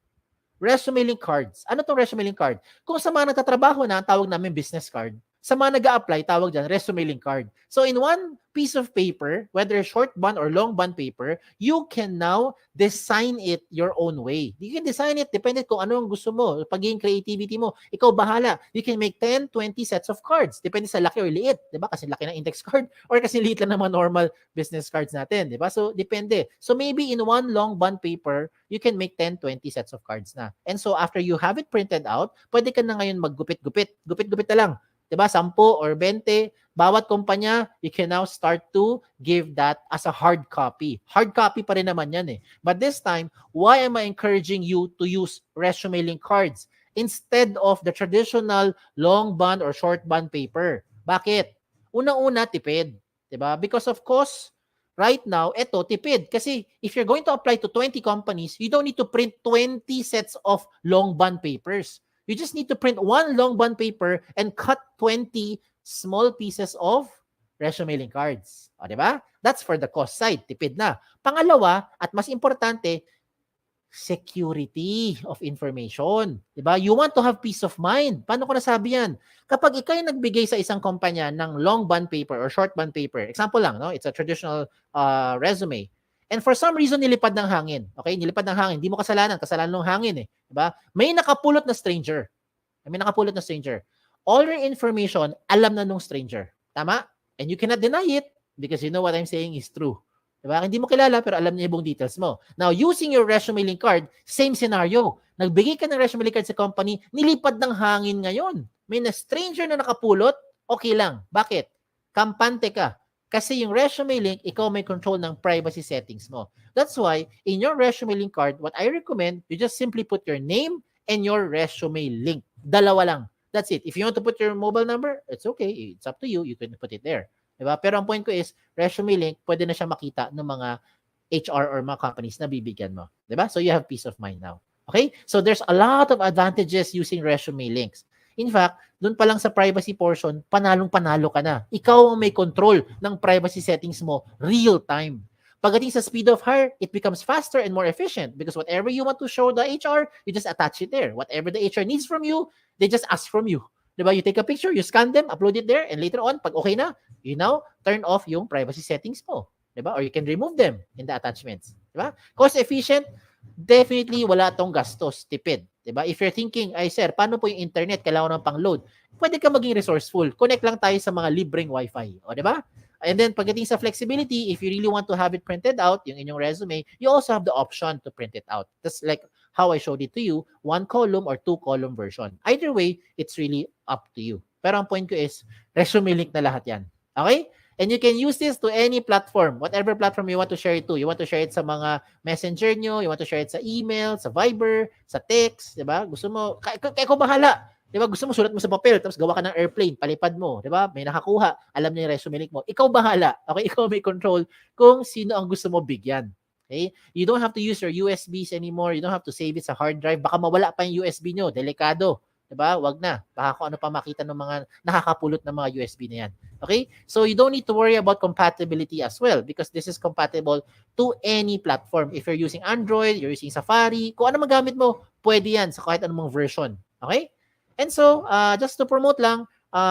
Resume link cards. Ano tong resume link card? Kung sa mga nagtatrabaho na, ang tawag namin business card. Sa mga nag-a-apply, tawag dyan, resume link card. So in one piece of paper, whether short bond or long bond paper, you can now design it your own way. You can design it depende kung ano ang gusto mo. Pagiging creativity mo, ikaw bahala. You can make 10, 20 sets of cards. Depende sa laki or liit. Diba? Kasi laki ng index card or kasi liit lang naman normal business cards natin. Diba? So depende. So maybe in one long bond paper, you can make 10, 20 sets of cards na. And so after you have it printed out, pwede ka na ngayon maggupit-gupit. Gupit-gupit na lang. Diba? 10 or 20. Bawat kumpanya, you can now start to give that as a hard copy. Hard copy pa rin naman yan eh. But this time, why am I encouraging you to use resume link cards instead of the traditional long bond or short bond paper? Bakit? Una-una, tipid. Diba? Because of course, right now, eto, tipid. Kasi if you're going to apply to 20 companies, you don't need to print 20 sets of long bond papers. You just need to print 1 long bond paper and cut 20 small pieces of resume link cards. O, diba? That's for the cost side. Tipid na. Pangalawa, at mas importante, security of information. Diba? You want to have peace of mind. Paano ko nasabi yan? Kapag ikaw yung nagbigay sa isang kumpanya ng long bond paper or short bond paper, example lang, no? It's a traditional resume. And for some reason, nilipad ng hangin. Okay? Nilipad ng hangin. Hindi mo kasalanan. Kasalanan ng hangin eh. Diba? May nakapulot na stranger. May nakapulot na stranger. All your information, alam na nung stranger. Tama? And you cannot deny it because you know what I'm saying is true. Diba? Hindi mo kilala pero alam niya yung buong details mo. Now, using your ResumeLink card, same scenario. Nagbigay ka ng ResumeLink card sa company, nilipad ng hangin ngayon. May na stranger na nakapulot, okay lang. Bakit? Kampante ka. Kasi yung ResumeLink, ikaw may control ng privacy settings mo. That's why, in your ResumeLink card, what I recommend, you just simply put your name and your ResumeLink. Dalawa lang. That's it. If you want to put your mobile number, it's okay. It's up to you. You can put it there. Diba? Pero ang point ko is, ResumeLink, pwede na siya makita ng mga HR or mga companies na bibigyan mo. Diba? So you have peace of mind now. Okay? So there's a lot of advantages using ResumeLinks. In fact, doon pa lang sa privacy portion, panalong-panalo ka na. Ikaw ang may control ng privacy settings mo real time. Pagdating sa speed of hire, it becomes faster and more efficient because whatever you want to show the HR, you just attach it there. Whatever the HR needs from you, they just ask from you. Diba? You take a picture, you scan them, upload it there, and later on, pag okay na, you now turn off yung privacy settings mo. Diba? Or you can remove them in the attachments. Diba? Cost efficient, definitely wala tong gastos, tipid. Diba? If you're thinking, ay sir, paano po yung internet? Kailangan ng pang-load. Pwede ka maging resourceful. Connect lang tayo sa mga libreng wifi. O, diba? And then, pagdating sa flexibility, if you really want to have it printed out, yung inyong resume, you also have the option to print it out. That's like how I showed it to you, 1 column or 2 column version. Either way, it's really up to you. Pero ang point ko is, ResumeLink na lahat yan. Okay? And you can use this to any platform, whatever platform you want to share it to. You want to share it sa mga messenger nyo, you want to share it sa email, sa Viber, sa text, di ba? Gusto mo, kaya ko bahala. Di ba? Gusto mo, sulat mo sa papel, tapos gawa ka ng airplane, palipad mo, di ba? May nakakuha, alam niya yung ResumeLink mo. Ikaw bahala. Okay? Ikaw may control kung sino ang gusto mo bigyan. Okay? You don't have to use your USBs anymore. You don't have to save it sa hard drive. Baka mawala pa yung USB nyo. Delikado. Diba? Wag na. Baka kung ano pa makita ng mga nakakapulot ng mga USB na yan. Okay? So you don't need to worry about compatibility as well because this is compatible to any platform. If you're using Android, you're using Safari, kung ano magamit mo, pwede yan sa kahit anong version. Okay? And so, just to promote lang,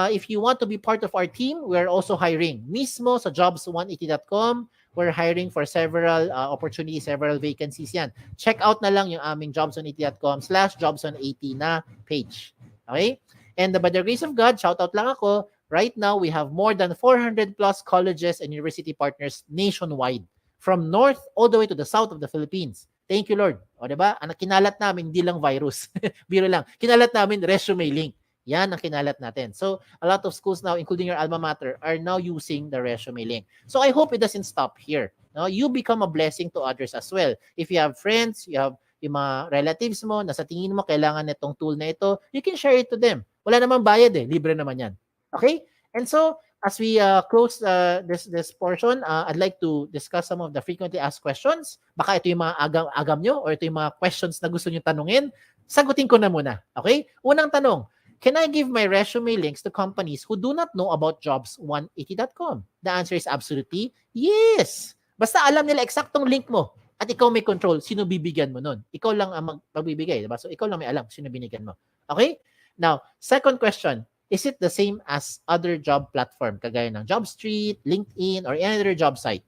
if you want to be part of our team, we're also hiring. Mismo sa jobs180.com, we're hiring for several opportunities, several vacancies yan. Check out na lang yung aming jobs180.com/jobs180 na page. Okay? And by the grace of God, shout out lang ako, right now we have more than 400 plus colleges and university partners nationwide from north all the way to the south of the Philippines. Thank you, Lord. O, diba? Ang kinalat namin, hindi lang virus. Biro lang. Kinalat namin ResumeLink. Yan ang kinalat natin. So, a lot of schools now, including your alma mater, are now using the ResumeLink. So, I hope it doesn't stop here. No? You become a blessing to others as well. If you have friends, you have yung mga relatives mo, na sa tingin mo kailangan nitong tool na ito, you can share it to them. Wala namang bayad eh. Libre naman yan. Okay? And so, as we close this portion, I'd like to discuss some of the frequently asked questions. Baka ito yung mga agam nyo or ito yung mga questions na gusto nyo tanungin. Sagutin ko na muna. Okay? Unang tanong, can I give my resume links to companies who do not know about jobs180.com? The answer is absolutely yes. Basta alam nila eksaktong link mo at ikaw may control sino bibigyan mo nun. Ikaw lang ang magbibigay. Diba? So, ikaw lang may alam sino binigyan mo. Okay? Now, second question. Is it the same as other job platform kagaya ng JobStreet, LinkedIn, or any other job site?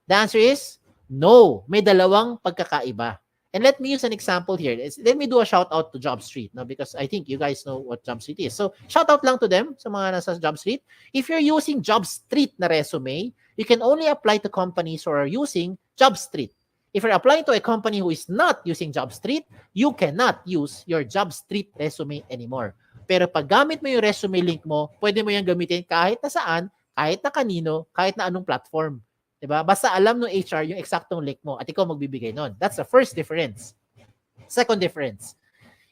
The answer is no. May dalawang pagkakaiba. And let me use an example here. Let me do a shout out to JobStreet, no? Because I think you guys know what JobStreet is. So, shout out lang to them sa mga nasa JobStreet. If you're using JobStreet na resume, you can only apply to companies who are using JobStreet. If you're applying to a company who is not using JobStreet, you cannot use your JobStreet resume anymore. Pero pag gamit mo yung resume link mo, pwede mo yung gamitin kahit na saan, kahit na kanino, kahit na anong platform. Diba? Basta alam ng HR yung eksaktong link mo at ikaw magbibigay nun. That's the first difference. Second difference.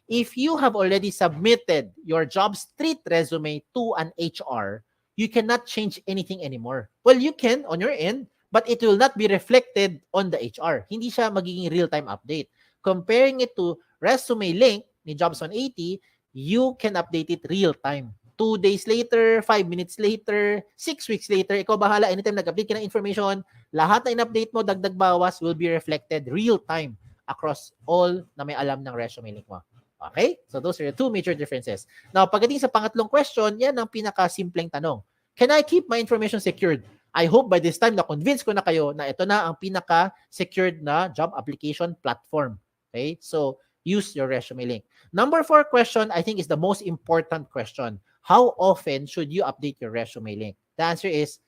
If you have already submitted your JobStreet resume to an HR, you cannot change anything anymore. Well, you can on your end, but it will not be reflected on the HR. Hindi siya magiging real-time update. Comparing it to resume link ni Jobs 180, you can update it real time. 2 days later, 5 minutes later, 6 weeks later, ikaw bahala. Anytime nag-update ka ng information, lahat na in-update mo, dagdag bawas, will be reflected real time across all na may alam ng resume link mo. Okay? So those are the two major differences. Now, pagdating sa pangatlong question, yan ang pinaka-simpleng tanong. Can I keep my information secured? I hope by this time na-convince ko na kayo na ito na ang pinaka-secured na job application platform. Okay? So, use your resume link. Number 4 question, I think, is the most important question. How often should you update your resume link? The answer is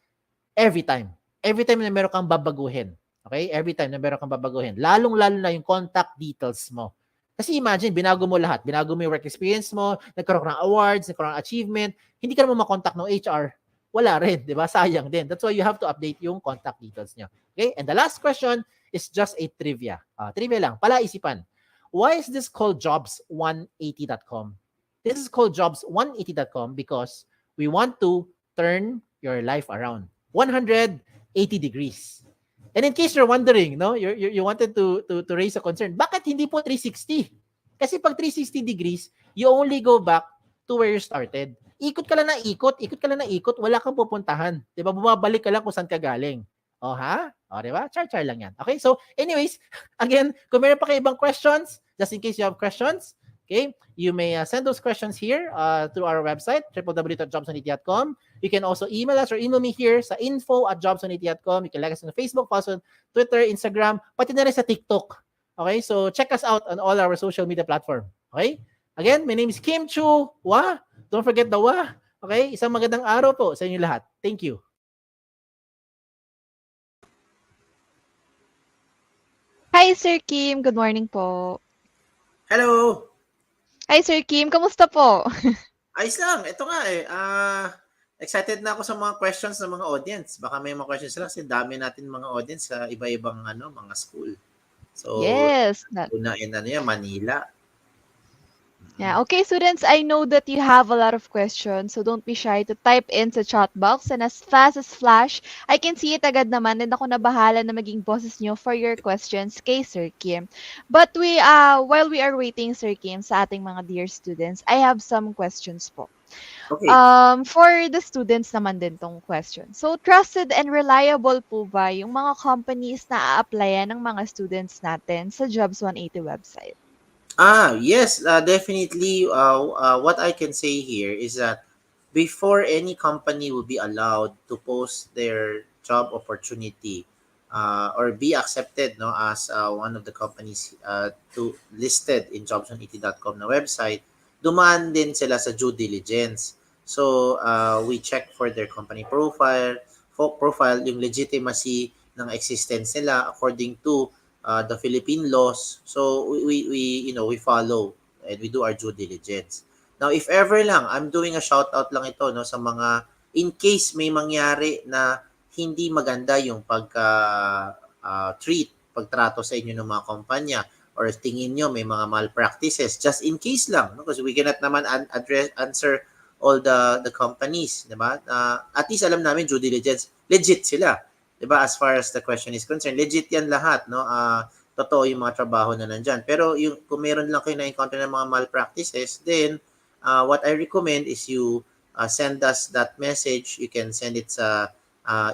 every time. Every time na meron kang babaguhin. Okay? Every time na meron kang babaguhin. Lalong-lalo na yung contact details mo. Kasi imagine, binago mo lahat. Binago mo yung work experience mo, nagkaroon ka ng awards, nagkaroon ng achievement, hindi ka naman makontak ng HR. Wala rin, di ba? Sayang din. That's why you have to update yung contact details nyo. Okay? And the last question is just a trivia. Trivia lang, palaisipan. Why is this called jobs180.com? This is called jobs180.com because we want to turn your life around 180 degrees. And in case you're wondering, no, you wanted to raise a concern, bakit hindi po 360? Kasi pag 360 degrees, you only go back to where you started. Ikot ka lang na ikot, wala kang pupuntahan. 'Di ba? Bumabalik ka lang kung saan ka galing. Oh, ha? Oh, 'di ba? Char lang 'yan. Okay? So, anyways, again, kung meron pa kayo ibang questions, just in case you have questions, okay, you may send those questions here through our website, www.jobs180.com. You can also email us or email me here sa info@jobs180.com. You can like us on Facebook, follow us on Twitter, Instagram, pati na rin sa TikTok. Okay? So, check us out on all our social media platform. Okay? Again, my name is Kim Chua. Don't forget the wa. Okay? Isang magandang araw po sa inyo lahat. Thank you. Hi, Sir Kim. Good morning po. Hello! Hi, Sir Kim. Kamusta po? Ayos lang. Ito nga eh. Excited na ako sa mga questions ng mga audience. Baka may mga questions sila kasi dami natin mga audience sa iba-ibang mga school. So, Yes. una in Manila. Yeah. Okay, students, I know that you have a lot of questions, so don't be shy to type in sa chat box. And as fast as flash, I can see it agad naman, and ako na bahala na maging bosses nyo for your questions kay Sir Kim. But while we are waiting, Sir Kim, sa ating mga dear students, I have some questions po. Okay. For the students naman din tong question. So, trusted and reliable po ba yung mga companies na a-applyan ng mga students natin sa Jobs 180 website? Yes, definitely. What I can say here is that before any company will be allowed to post their job opportunity or be accepted as one of the companies to listed in jobs180.com na website, dumaan din sila sa due diligence. So, we check for their company profile, yung legitimacy ng existence nila according to the Philippine laws. So we follow and we do our due diligence. Now, if ever lang, I'm doing a shout out lang ito sa mga in case may mangyari na hindi maganda yung pagtrato sa inyo ng mga kumpanya or tingin nyo may mga malpractices, just in case lang, because we cannot naman answer all the companies, diba? At least alam namin due diligence, legit sila. Diba, as far as the question is concerned, legit yan lahat, no? Totoo yung mga trabaho na nandyan. Pero kung meron lang kayo na-encounter ng mga malpractices, then what I recommend is you send us that message. You can send it sa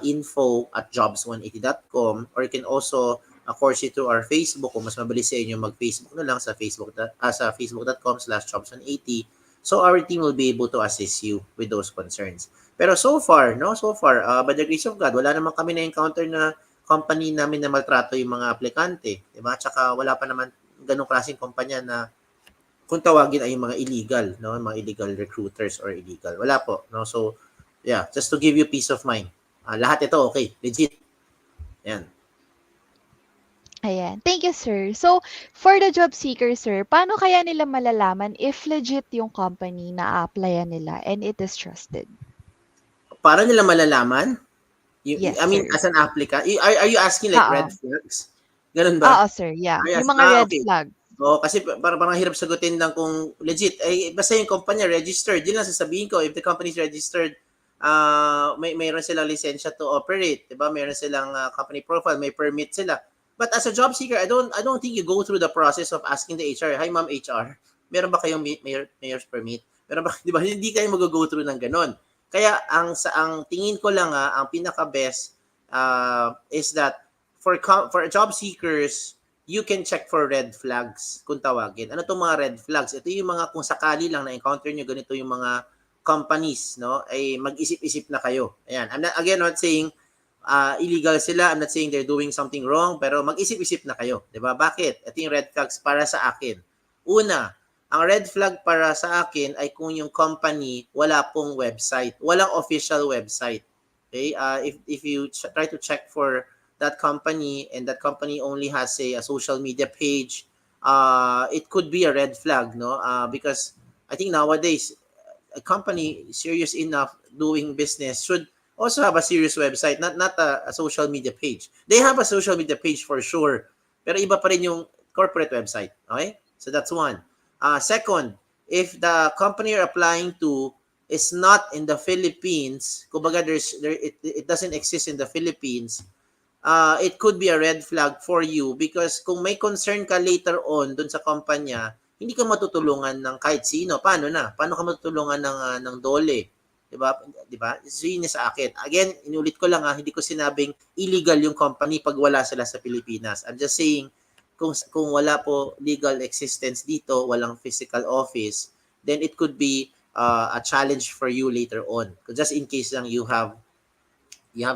info@jobs180.com, or you can also course it through our Facebook. Kung mas mabilis sa inyo, mag-Facebook na lang sa facebook.com/jobs180. So our team will be able to assist you with those concerns. Pero so far, by the grace of God, wala naman kami na-encounter na company namin na maltrato yung mga aplikante. Diba? Tsaka wala pa naman ganong klaseng kumpanya na kung tawagin ay yung mga illegal, mga illegal recruiters or illegal. Wala po. So, yeah, just to give you peace of mind. Lahat ito, okay, legit. Yan. Ayan. Thank you, sir. So, for the job seeker, sir, paano kaya nila malalaman if legit yung company na a-applyan nila and it is trusted? Para nila malalaman? Yes, I mean, sir. as an applicant, are you asking like red flags? Ganun ba? Oo, sir. Yeah. Yes. Yung mga red Okay. flag. Kasi parang hirap sagutin lang kung legit. Basta yung kumpanya registered. Yun lang sasabihin ko. If the company is registered, mayroon silang lisensya to operate. Diba? Mayroon silang company profile. May permit sila. But as a job seeker, I don't think you go through the process of asking the HR, hi ma'am HR, meron ba kayong mayor's permit? Meron ba, di ba? Hindi kayo mag-go through ng ganon. Kaya ang tingin ko lang ang pinaka-best is that for job seekers, you can check for red flags kung tawagin. Ano itong mga red flags? Ito yung mga kung sakali lang na-encounter nyo ganito yung mga companies, ay mag-isip-isip na kayo. Ayan. I'm not saying illegal sila. I'm not saying they're doing something wrong, pero mag-isip-isip na kayo. 'Di ba? Bakit? Ito yung red flags para sa akin. Una, ang red flag para sa akin ay kung yung company wala pong website. Walang official website. Okay? If you try to check for that company and that company only has a social media page, it could be a red flag, no? Because I think nowadays a company serious enough doing business should also have a serious website, not a social media page. They have a social media page for sure, pero iba pa rin yung corporate website. Okay? So that's one. Second, if the company you're applying to is not in the Philippines, kumbaga it doesn't exist in the Philippines, it could be a red flag for you because kung may concern ka later on dun sa kumpanya, hindi ka matutulungan ng kahit sino. Paano na? Paano ka matutulungan ng dole? 'Di ba? 'Di ba? So yun sa akin. Again, inulit ko lang hindi ko sinabing illegal yung company pag wala sila sa Pilipinas. I'm just saying kung wala po legal existence dito, walang physical office, then it could be a challenge for you later on. Just in case lang you have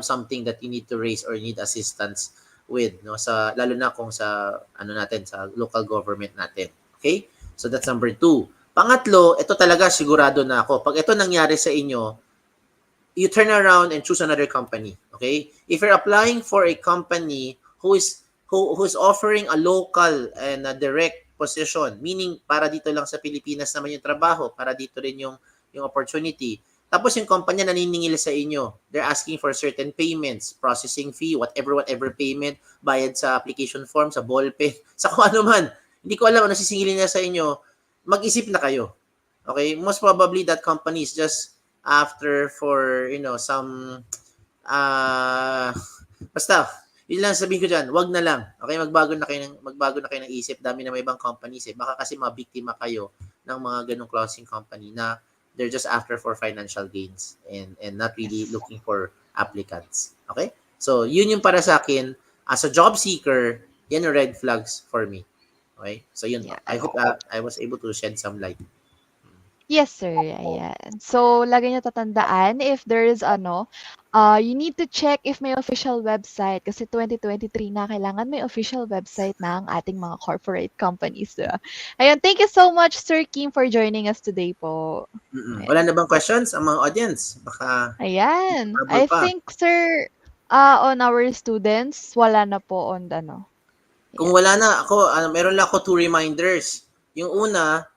something that you need to raise or need assistance with, no, sa lalo na kung sa natin sa local government natin. Okay? So that's number 2. Pangatlo, ito talaga sigurado na ako. Pag ito nangyari sa inyo, you turn around and choose another company. Okay? If you're applying for a company who's offering a local and a direct position, meaning para dito lang sa Pilipinas naman yung trabaho, para dito rin yung opportunity. Tapos yung kumpanya naniningil sa inyo. They're asking for certain payments, processing fee, whatever payment, bayad sa application form, sa ballpen, sa kung ano man. Hindi ko alam ano sisingilin niya sa inyo. Mag-isip na kayo. Okay? Most probably that company is just after for, some basta, yun lang sabihin ko dyan, wag na lang. Okay? Magbago na kayo ng isip. Dami na may ibang companies eh. Baka kasi mabiktima kayo ng mga ganong closing company na they're just after for financial gains and not really looking for applicants. Okay? So, yun yung para sa akin. As a job seeker, yan yung red flags for me. Okay? So, yun. Yeah. I hope I was able to shed some light. Yes, sir. Ayan. So, lagi niyo tatandaan if there is you need to check if may official website kasi 2023 na kailangan may official website na ang ating mga corporate companies. Diba? Ayun, thank you so much, Sir Kim, for joining us today po. Ayan. Wala na bang questions ang mga audience? Baka Ayan. trouble I pa. think, sir, on our students, wala na po on Kung wala na, ako, meron lang ako 2 reminders. Yung una,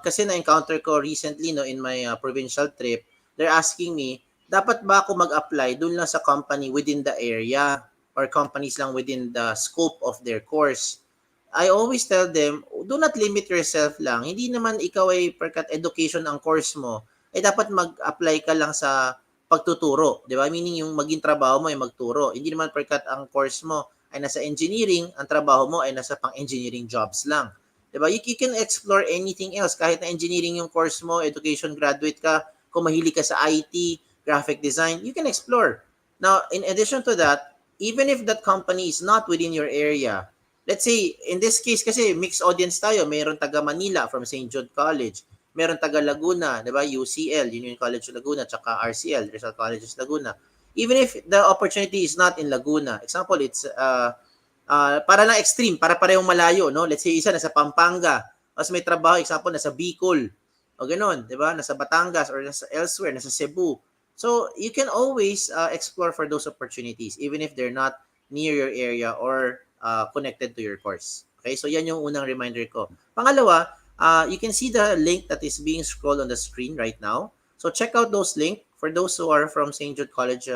kasi na-encounter ko recently in my provincial trip, they're asking me, dapat ba ako mag-apply dun lang sa company within the area or companies lang within the scope of their course? I always tell them, do not limit yourself lang. Hindi naman ikaw ay perkat education ang course mo. Dapat mag-apply ka lang sa pagtuturo. Di ba? Meaning yung maging trabaho mo ay magturo. Hindi naman perkat ang course mo ay nasa engineering, ang trabaho mo ay nasa pang-engineering jobs lang. Diba? You can explore anything else. Kahit na engineering yung course mo, education graduate ka, kung mahilig ka sa IT, graphic design, you can explore. Now, in addition to that, even if that company is not within your area, let's say, in this case kasi mixed audience tayo, mayroon taga Manila from St. Jude College, mayroon taga Laguna, diba? UCL, Union College Laguna, tsaka RCL, Rizal College Laguna. Even if the opportunity is not in Laguna, example, it's para lang extreme, para parehong malayo, no? Let's say isa nasa Pampanga, tapos may trabaho, example, nasa Bicol, o gano'n, di ba? Nasa Batangas or nasa elsewhere, nasa Cebu. So, you can always explore for those opportunities, even if they're not near your area or connected to your course. Okay? So, yan yung unang reminder ko. Pangalawa, you can see the link that is being scrolled on the screen right now. So, check out those links. For those who are from St. Jude College,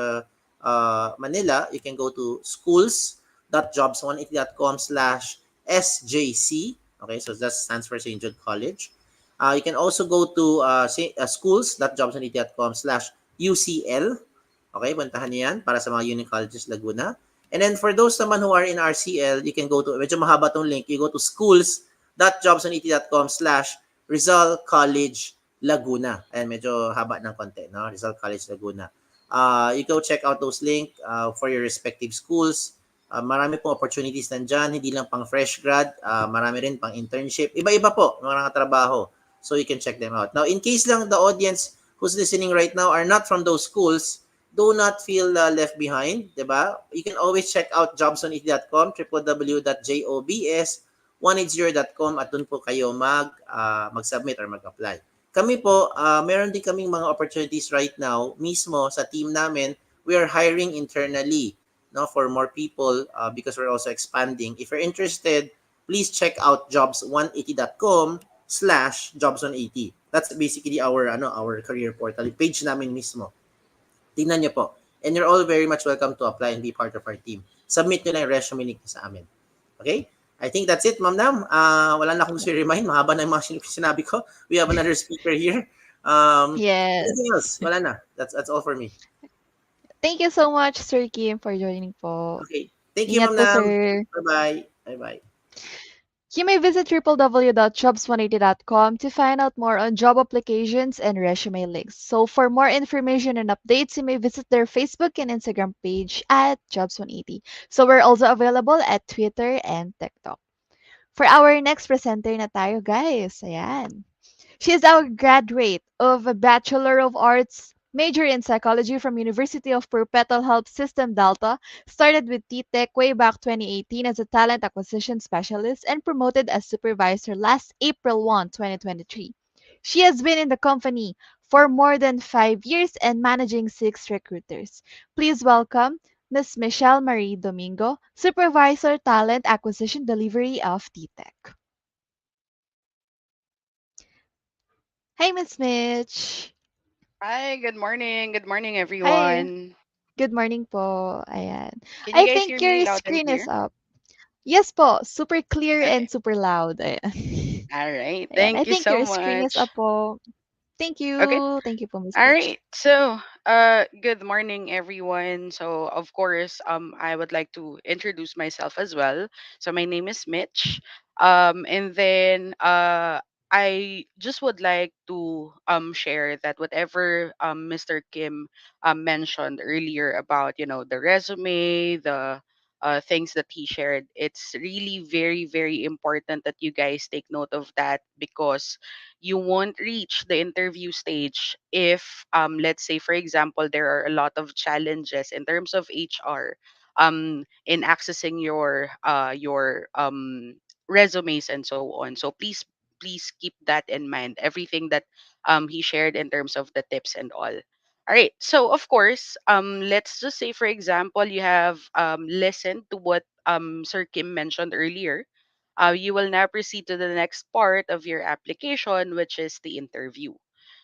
Manila, you can go to schools.jobs180.com/SJC. Okay, so that stands for St. Jude College. You can also go to schools.jobs180.com/UCL. Okay, puntahan niyo yan para sa mga Union Colleges Laguna. And then for those naman who are in RCL, you can go to, medyo mahaba tong link, you go to schools.jobs180.com/Rizal College Laguna. And medyo haba ng konti, no? Rizal College Laguna. You go check out those link for your respective schools. Marami pong opportunities nandyan, hindi lang pang fresh grad, marami rin pang internship. Iba-iba po, mga trabaho. So you can check them out. Now, in case lang the audience who's listening right now are not from those schools, do not feel left behind, 'di ba? You can always check out jobs180.com, www.jobs180.com at doon po kayo mag-submit or mag-apply. Kami po, meron din kaming mga opportunities right now mismo sa team namin. We are hiring internally, no, for more people because we're also expanding. If you're interested, please check out jobs180.com slash jobs180. That's basically our career portal page namin mismo. Tingnan nyo po. And you're all very much welcome to apply and be part of our team. Submit nyo lang yung resume link sa amin. Okay? I think that's it, Ma'am Nam. Wala na akong gusto i-remind. Mahaba na yung mga sinabi ko. We have another speaker here. Yes. Anything else? Wala na. That's all for me. Thank you so much, Sir Kim, for joining po. Okay. Thank you, Ingat Ma'am po, Nam. sir. Bye-bye. Bye-bye. You may visit www.jobs180.com to find out more on job applications and resume links. So for more information and updates, you may visit their Facebook and Instagram page at Jobs180. So we're also available at Twitter and TikTok. For our next presenter na tayo, guys. Ayan. She is our graduate of a Bachelor of Arts major in psychology from University of Perpetual Health System Delta, started with TTEC way back 2018 as a talent acquisition specialist and promoted as supervisor last April 1, 2023. She has been in the company for more than 5 years and managing 6 recruiters. Please welcome Ms. Michelle Marie Domingo, Supervisor Talent Acquisition Delivery of TTEC. Hey, Miss Mitch. Hi, good morning. Good morning, Hi. everyone. Good morning po. Ayan. Can you I guys think hear me your loud and screen is clear? up. Yes po. Super clear and Okay. super loud. Ayan. All right. Ayan. I Thank you think so your screen is much. up po. Thank Okay. you. Thank you po, Miss All Mitch. right. So, good morning, everyone. So, of course, I would like to introduce myself as well. So, my name is Mitch. And then, I just would like to share that whatever Mr. Kim mentioned earlier about the resume, the things that he shared, it's really very very important that you guys take note of that because you won't reach the interview stage if let's say for example there are a lot of challenges in terms of HR in accessing your resumes and so on. So please keep that in mind, everything that he shared in terms of the tips and all. All right, so of course, let's just say for example you have listened to what Sir Kim mentioned earlier. You will now proceed to the next part of your application, which is the interview.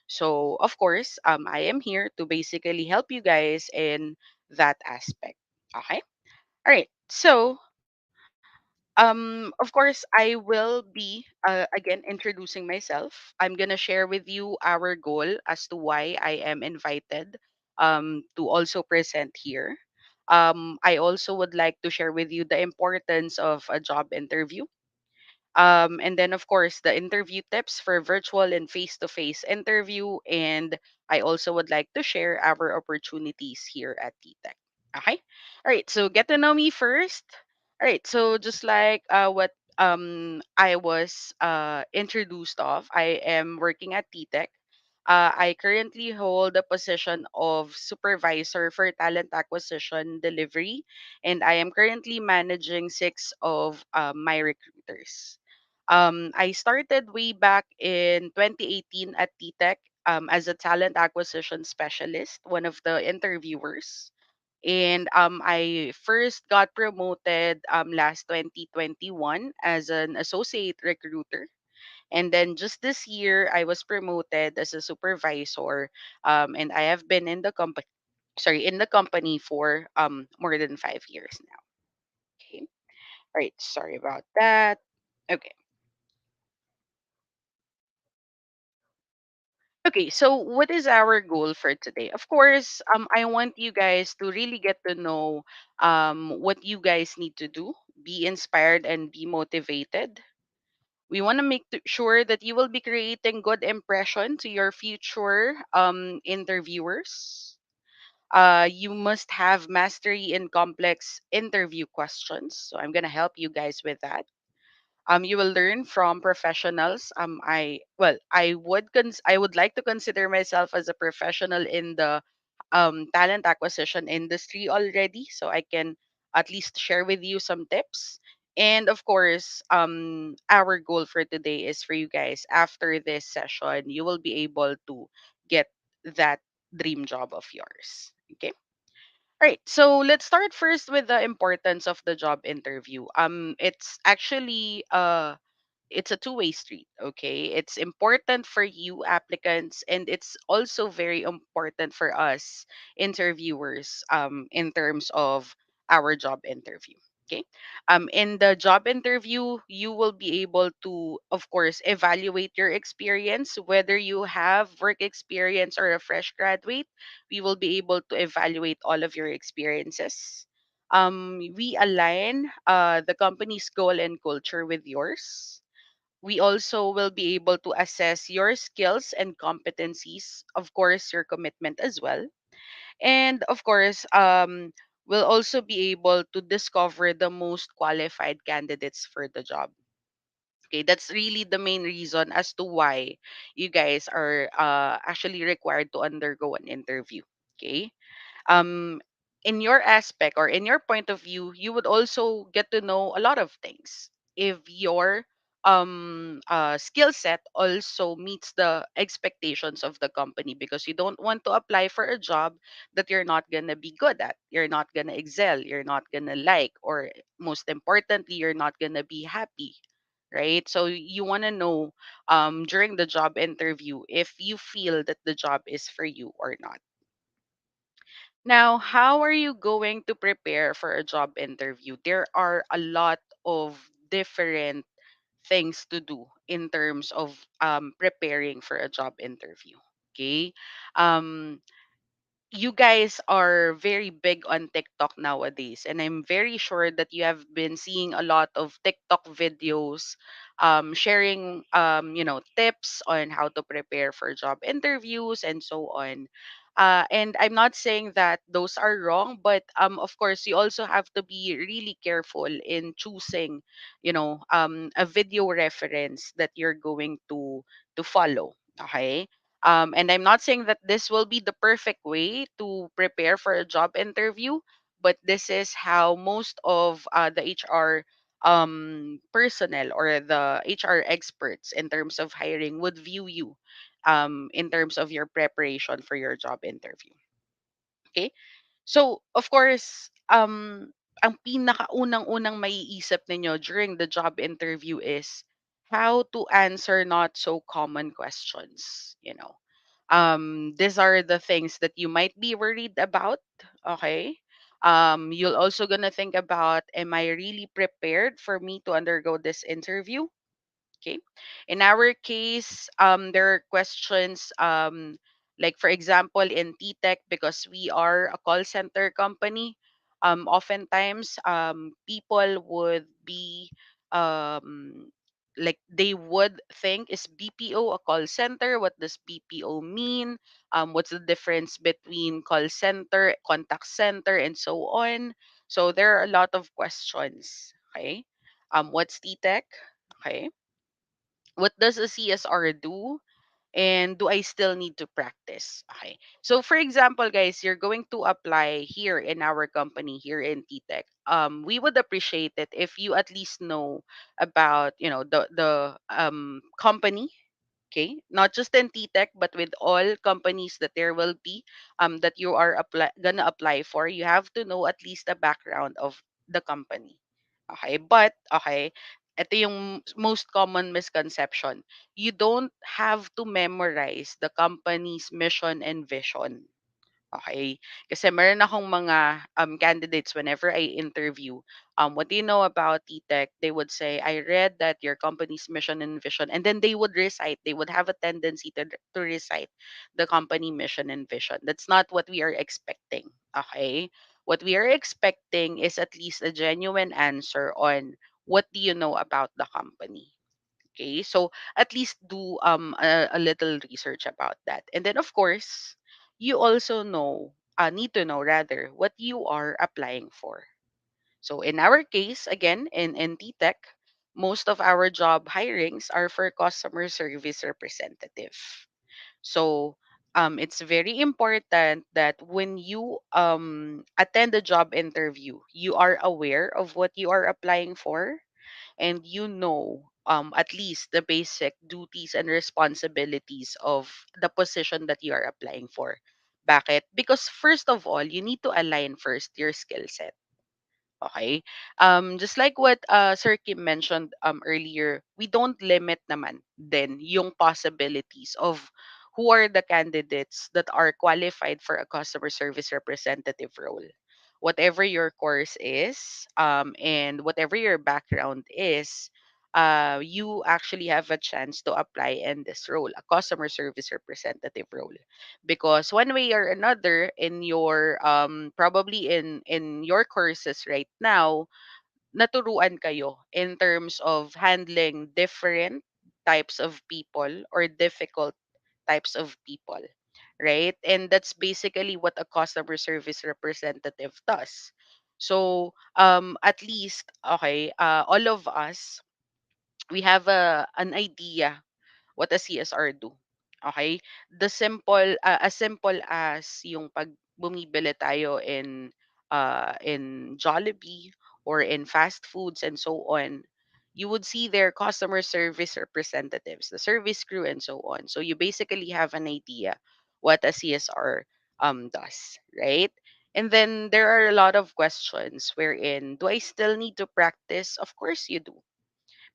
So, of course, I am here to basically help you guys in that aspect. Okay? All right. So, of course, I will be again introducing myself. I'm gonna share with you our goal as to why I am invited to also present here. I also would like to share with you the importance of a job interview, and then, of course, the interview tips for virtual and face to face interview. And I also would like to share our opportunities here at TTEC. Okay. All right. So get to know me first. All right. So just like what I was introduced of, I am working at TTEC. I currently hold the position of supervisor for talent acquisition delivery, and I am currently managing 6 of my recruiters. I started way back in 2018 at TTEC as a talent acquisition specialist, one of the interviewers. And I first got promoted last 2021 as an associate recruiter. And then just this year, I was promoted as a supervisor. And I have been in the company, in the company for more than 5 years now. Okay. All right. Sorry about that. Okay. Okay, so what is our goal for today? Of course, I want you guys to really get to know what you guys need to do, be inspired and be motivated. We want to make sure that you will be creating good impression to your future interviewers. You must have mastery in complex interview questions. So I'm gonna help you guys with that. You will learn from professionals. I would like to consider myself as a professional in the talent acquisition industry already, so I can at least share with you some tips. And of course, our goal for today is for you guys, after this session, you will be able to get that dream job of yours. Okay. All right. So let's start first with the importance of the job interview. It's actually it's a two-way street. Okay, it's important for you applicants, and it's also very important for us interviewers, in terms of our job interview. Okay. In the job interview, you will be able to, of course, evaluate your experience, whether you have work experience or a fresh graduate. We will be able to evaluate all of your experiences. We align the company's goal and culture with yours. We also will be able to assess your skills and competencies, of course, your commitment as well. And of course, we'll also be able to discover the most qualified candidates for the job. Okay, that's really the main reason as to why you guys are actually required to undergo an interview. Okay. um in your aspect or in your point of view, you would also get to know a lot of things if your skill set also meets the expectations of the company, because you don't want to apply for a job that you're not going to be good at, you're not going to excel, you're not going to like, or most importantly, you're not going to be happy, right? So you want to know, during the job interview, if you feel that the job is for you or not. Now, how are you going to prepare for a job interview? There are a lot of different things to do in terms of preparing for a job interview. Okay. Um, you guys are very big on TikTok nowadays, and I'm very sure that you have been seeing a lot of TikTok videos, sharing, tips on how to prepare for job interviews and so on. And I'm not saying that those are wrong, but of course, you also have to be really careful in choosing, a video reference that you're going to follow. Okay. And I'm not saying that this will be the perfect way to prepare for a job interview, but this is how most of the HR personnel or the HR experts in terms of hiring would view you, in terms of your preparation for your job interview. Okay? So, of course, ang pinakaunang-unang maiisip ninyo during the job interview is how to answer not so common questions, these are the things that you might be worried about. Okay. You'll also gonna think about, am I really prepared for me to undergo this interview? Okay. In our case, there are questions, like for example in TTEC, because we are a call center company. Oftentimes, people would be, um, like they would think, is BPO a call center? What does BPO mean? What's the difference between call center, contact center, and so on? So there are a lot of questions. Okay. What's TTEC? Okay. What does a CSR do? And do I still need to practice? Okay. So for example, guys, you're going to apply here in our company here in TTEC. We would appreciate it if you at least know about, the company. Okay, not just in TTEC, but with all companies that there will be, that you are gonna apply for. You have to know at least the background of the company. Okay, but okay, ito yung most common misconception. You don't have to memorize the company's mission and vision. Okay? Kasi meron akong mga candidates whenever I interview, what do you know about TTEC? They would say, I read that your company's mission and vision. And then they would have a tendency to recite the company mission and vision. That's not what we are expecting. Okay? What we are expecting is at least a genuine answer on what do you know about the company. Okay, so at least do a little research about that. And then of course, you also need to know rather what you are applying for. So in our case, again, in TTEC, most of our job hirings are for customer service representative. So it's very important that when you attend a job interview, you are aware of what you are applying for, and you know at least the basic duties and responsibilities of the position that you are applying for. Bakit? Because first of all, you need to align first your skill set. Okay? Just like what Sir Kim mentioned earlier, we don't limit naman then yung possibilities of who are the candidates that are qualified for a customer service representative role. Whatever your course is, and whatever your background is, you actually have a chance to apply in this role, a customer service representative role, because one way or another in your probably in your courses right now, naturuan kayo in terms of handling different types of people or difficult types of people, right? And that's basically what a customer service representative does. So at least, okay, all of us, we have an idea what a CSR do. Okay? The simple as simple as yung pag bumibili tayo in Jollibee or in fast foods and so on, you would see their customer service representatives, the service crew and so on. So you basically have an idea what a CSR does, right? And then there are a lot of questions wherein, do I still need to practice? Of course you do.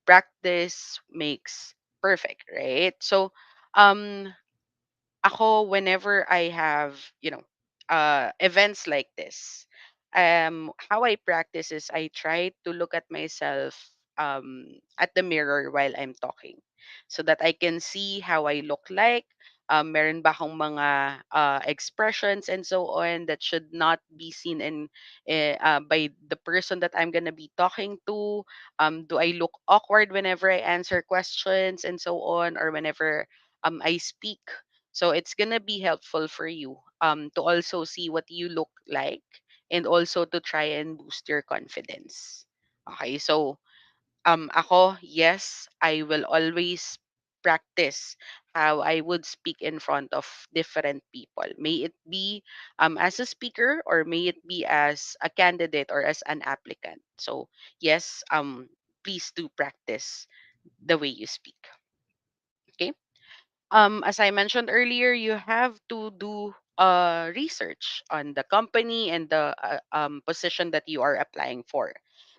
Practice makes perfect, right? So, um, ako whenever I have, events like this, how I practice is I try to look at myself at the mirror while I'm talking so that I can see how I look like. Meron ba akong mga expressions and so on that should not be seen by the person that I'm gonna be talking to? Do I look awkward whenever I answer questions and so on, or whenever I speak? So it's gonna be helpful for you to also see what you look like and also to try and boost your confidence. Okay, so ako, yes, I will always practice how I would speak in front of different people. May it be as a speaker, or may it be as a candidate or as an applicant. So yes, please do practice the way you speak. Okay. As I mentioned earlier, you have to do research on the company and the position that you are applying for.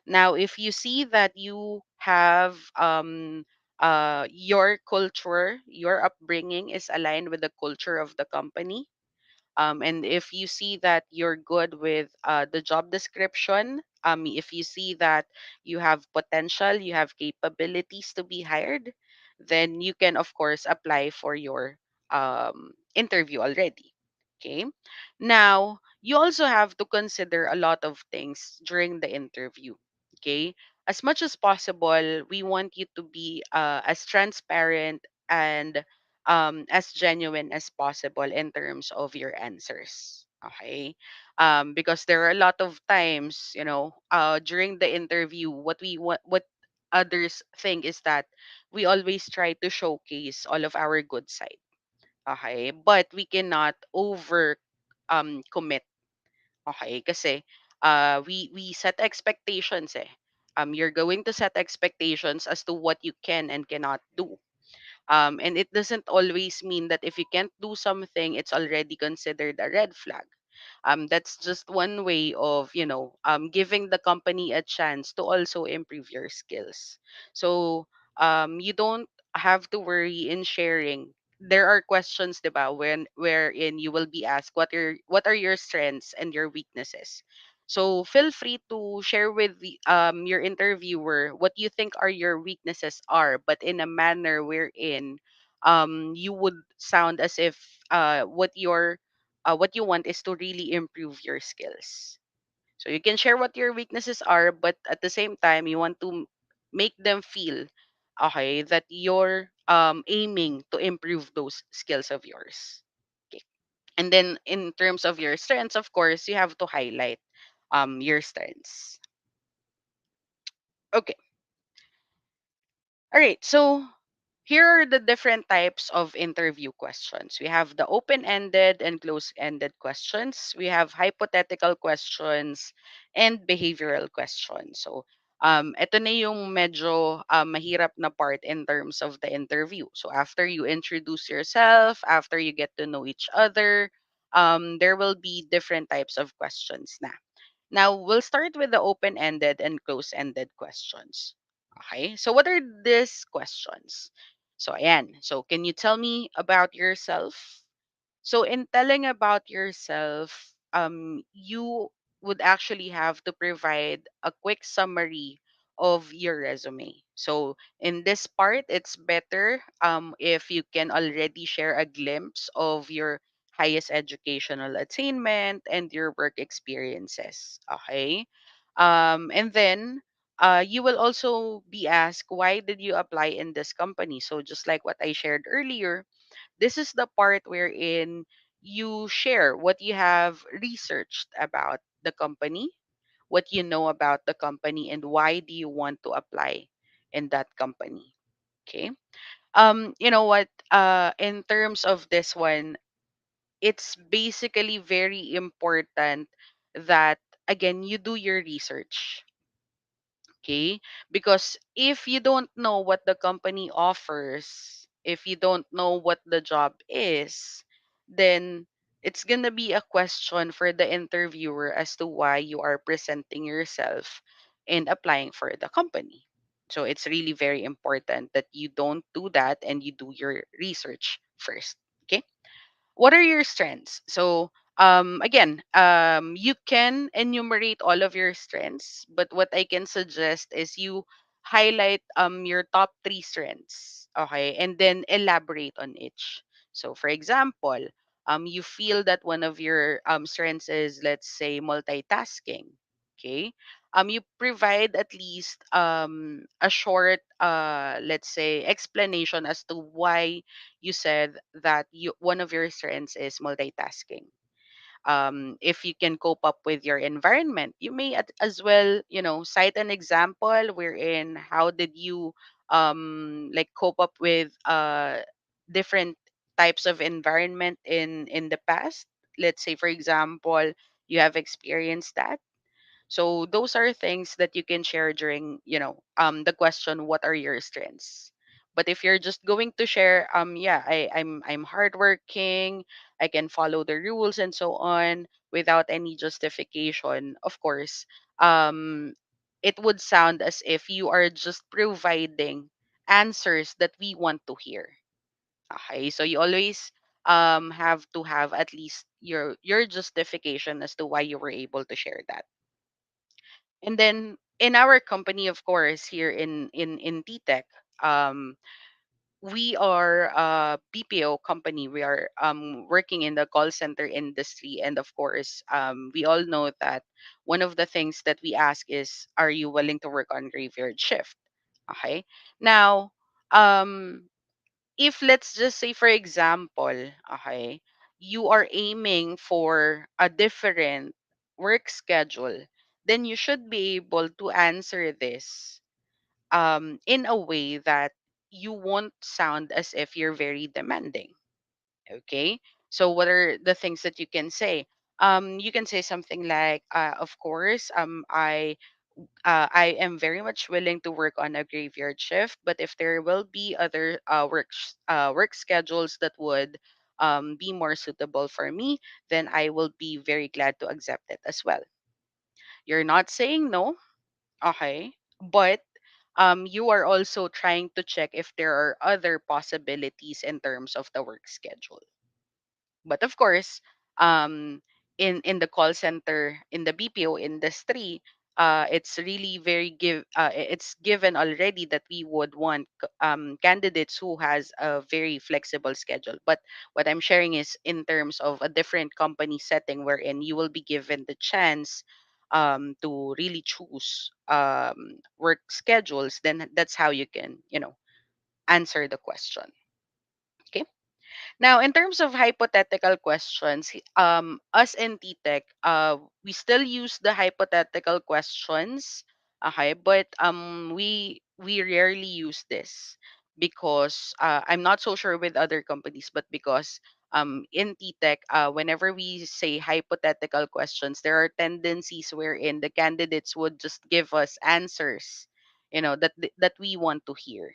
Now, if you see that you have your culture, your upbringing is aligned with the culture of the company, and if you see that you're good with the job description, if you see that you have potential, you have capabilities to be hired, then you can, of course, apply for your interview already. Okay. Now, you also have to consider a lot of things during the interview. Okay. As much as possible, we want you to be as transparent and as genuine as possible in terms of your answers. Okay. Because there are a lot of times, during the interview, what others think is that we always try to showcase all of our good side. Okay. But we cannot over commit. Okay. Kasi we set expectations eh. You're going to set expectations as to what you can and cannot do. And it doesn't always mean that if you can't do something, it's already considered a red flag. That's just one way of, giving the company a chance to also improve your skills. So you don't have to worry in sharing. There are questions, diba, wherein you will be asked what are your strengths and your weaknesses. So feel free to share with your interviewer what you think are your weaknesses are, but in a manner wherein you would sound as if what you want is to really improve your skills. So you can share what your weaknesses are, but at the same time, you want to make them feel okay that you're aiming to improve those skills of yours. Okay. And then in terms of your strengths, of course, you have to highlight your strengths. Okay. All right. So Here are the different types of interview questions. We have the open-ended and closed-ended questions. We have hypothetical questions and behavioral questions. So, ito na yung medyo mahirap na part in terms of the interview. So, after you introduce yourself, after you get to know each other, there will be different types of questions na. Now, we'll start with the open-ended and close-ended questions. Okay? So, what are these questions? So, ayan. So, can you tell me about yourself? So, in telling about yourself, you would actually have to provide a quick summary of your resume. So, in this part, it's better if you can already share a glimpse of your highest educational attainment and your work experiences. Okay. And then you will also be asked, why did you apply in this company? So, just like what I shared earlier, this is the part wherein you share what you have researched about the company, what you know about the company, and why do you want to apply in that company. Okay. You know what? In terms of this one, it's basically very important that again you do your research. Okay? Because if you don't know what the company offers, if you don't know what the job is, then it's going to be a question for the interviewer as to why you are presenting yourself and applying for the company. So it's really very important that you don't do that and you do your research first. Okay? What are your strengths? So, again, you can enumerate all of your strengths, but what I can suggest is you highlight your top three strengths, okay, and then elaborate on each. So, for example, you feel that one of your strengths is, let's say, multitasking. Okay, you provide at least a short, let's say, explanation as to why you said that you one of your strengths is multitasking. If you can cope up with your environment, you may as well, cite an example wherein how did you like cope up with different types of environment in the past. Let's say, for example, you have experienced that. So those are things that you can share during, the question, what are your strengths? But if you're just going to share, yeah, I'm hardworking, I can follow the rules and so on without any justification, of course, um, it would sound as if you are just providing answers that we want to hear. Okay, so you always have to have at least your justification as to why you were able to share that. And then in our company, of course, here in TTEC, um, we are a BPO company. We are working in the call center industry, and of course, we all know that one of the things that we ask is, "Are you willing to work on graveyard shift?" Okay. Now, um, if let's just say, for example, okay, you are aiming for a different work schedule, then you should be able to answer this in a way that you won't sound as if you're very demanding. Okay. So what are the things that you can say? You can say something like, of course, I am very much willing to work on a graveyard shift, but if there will be other work schedules that would be more suitable for me, then I will be very glad to accept it as well. You're not saying no, okay, but you are also trying to check if there are other possibilities in terms of the work schedule. But of course, in the call center in the BPO industry, it's really it's given already that we would want candidates who has a very flexible schedule. But what I'm sharing is in terms of a different company setting wherein you will be given the chance to really choose work schedules. Then that's how you can answer the question. Okay. Now, in terms of hypothetical questions, us in TTEC, we still use the hypothetical questions, okay, but we rarely use this. because I'm not so sure with other companies, but because in TTEC, whenever we say hypothetical questions, there are tendencies wherein the candidates would just give us answers, that we want to hear.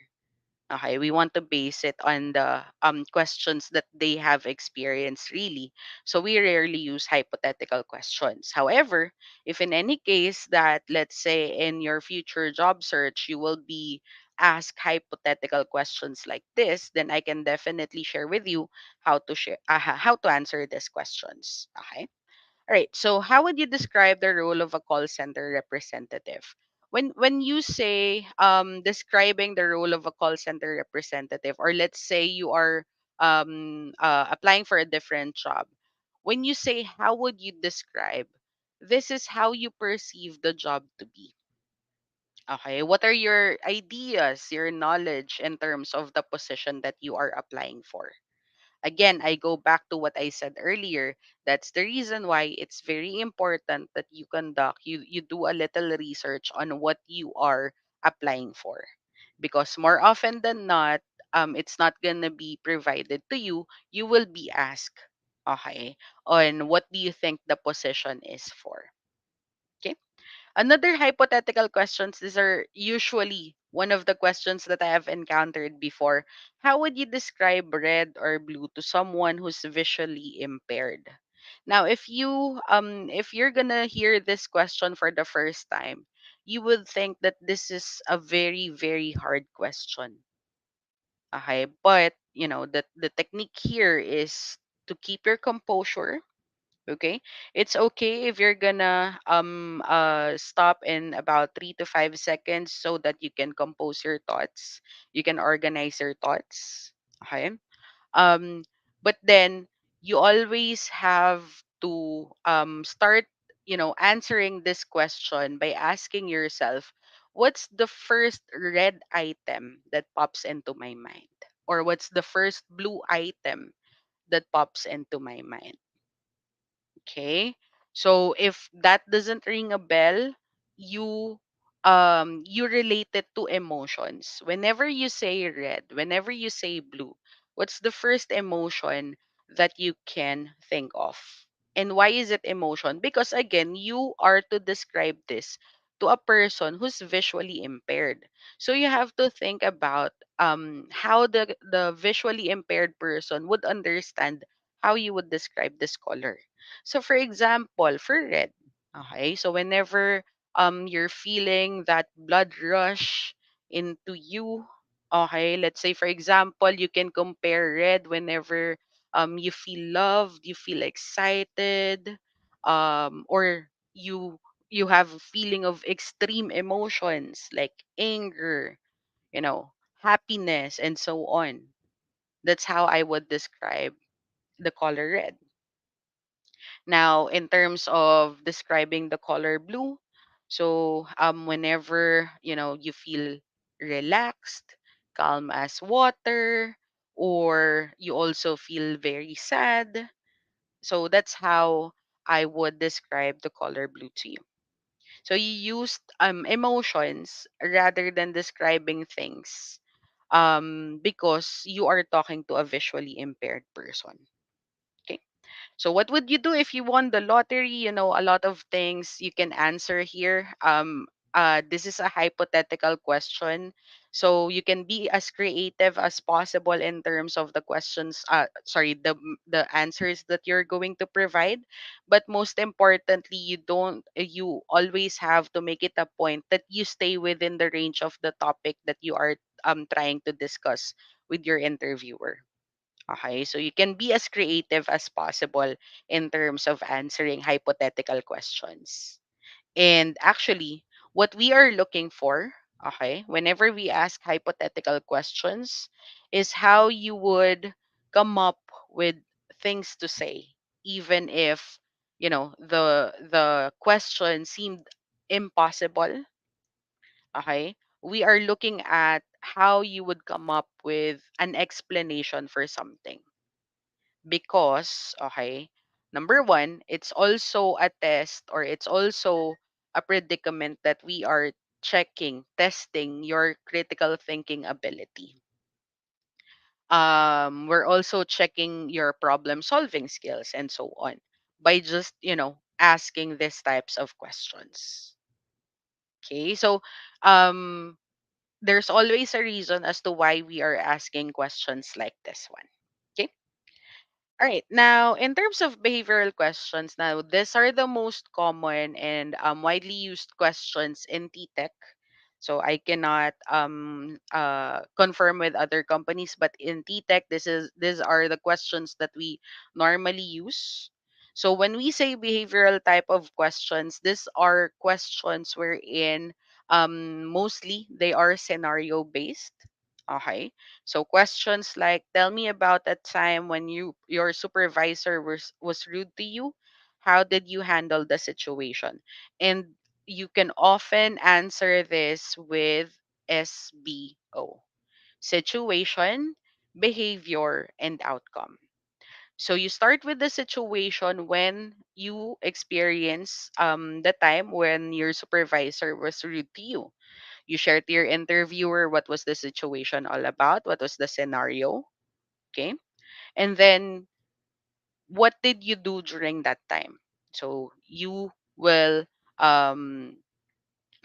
Okay, we want to base it on the questions that they have experienced really. So we rarely use hypothetical questions. However, if in any case that, let's say, in your future job search you will be asked hypothetical questions like this, then I can definitely share with you how to answer these questions. Okay. All right. So how would you describe the role of a call center representative? When you say describing the role of a call center representative, or let's say you are applying for a different job, when you say how would you describe, this is how you perceive the job to be. Okay. What are your ideas, your knowledge in terms of the position that you are applying for? Again, I go back to what I said earlier. That's the reason why it's very important that you do a little research on what you are applying for. Because more often than not, it's not gonna be provided to you. You will be asked, okay, on what do you think the position is for. Okay. Another hypothetical questions, these are usually one of the questions that I have encountered before. How would you describe red or blue to someone who's visually impaired? Now, if you're gonna hear this question for the first time, you would think that this is a very, very hard question. Okay, but the technique here is to keep your composure. Okay, it's okay if you're gonna stop in about 3 to 5 seconds so that you can compose your thoughts, you can organize your thoughts. Okay. um but then you always have to start answering this question by asking yourself, what's the first red item that pops into my mind, or what's the first blue item that pops into my mind? Okay. So if that doesn't ring a bell, you you relate it to emotions. Whenever you say red, whenever you say blue, what's the first emotion that you can think of? And why is it emotion? Because again, you are to describe this to a person who's visually impaired. So you have to think about how the visually impaired person would understand how you would describe this color. So for example, for red, okay, so whenever you're feeling that blood rush into you, okay, let's say for example, you can compare red whenever you feel loved, you feel excited, or you have a feeling of extreme emotions like anger, happiness and so on. That's how I would describe the color red. Now, in terms of describing the color blue, so whenever you feel relaxed, calm as water, or you also feel very sad, so that's how I would describe the color blue to you. So you used emotions rather than describing things, because you are talking to a visually impaired person. Okay. So what would you do if you won the lottery? A lot of things you can answer here. This is a hypothetical question. So you can be as creative as possible in terms of the questions, sorry, the answers that you're going to provide. But most importantly, you always have to make it a point that you stay within the range of the topic that you are trying to discuss with your interviewer. Okay, so you can be as creative as possible in terms of answering hypothetical questions. And actually, what we are looking for, okay, whenever we ask hypothetical questions, is how you would come up with things to say, even if the question seemed impossible. Okay, we are looking at how you would come up with an explanation for something, because okay, number one, it's also a test, or it's also a predicament that we are checking, testing your critical thinking ability. We're also checking your problem solving skills and so on by just, asking these types of questions. Okay. So, um, there's always a reason as to why we are asking questions like this one. Okay. All right. Now, in terms of behavioral questions, now these are the most common and widely used questions in TTEC. So I cannot confirm with other companies, but in TTEC, these are the questions that we normally use. So when we say behavioral type of questions, these are questions wherein mostly they are scenario based. Okay. So questions like, tell me about a time when your supervisor was rude to you. How did you handle the situation? And you can often answer this with SBO: situation, behavior, and outcome. So you start with the situation when you experience the time when your supervisor was rude to you. You share to your interviewer what was the situation all about, what was the scenario, okay? And then what did you do during that time? So you will um,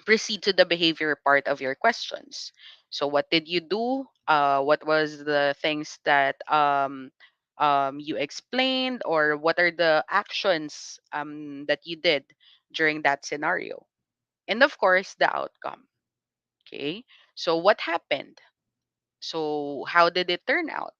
proceed to the behavior part of your questions. So what did you do? What was the things that you explained, or what are the actions that you did during that scenario? And of course, the outcome. Okay. So what happened? So how did it turn out?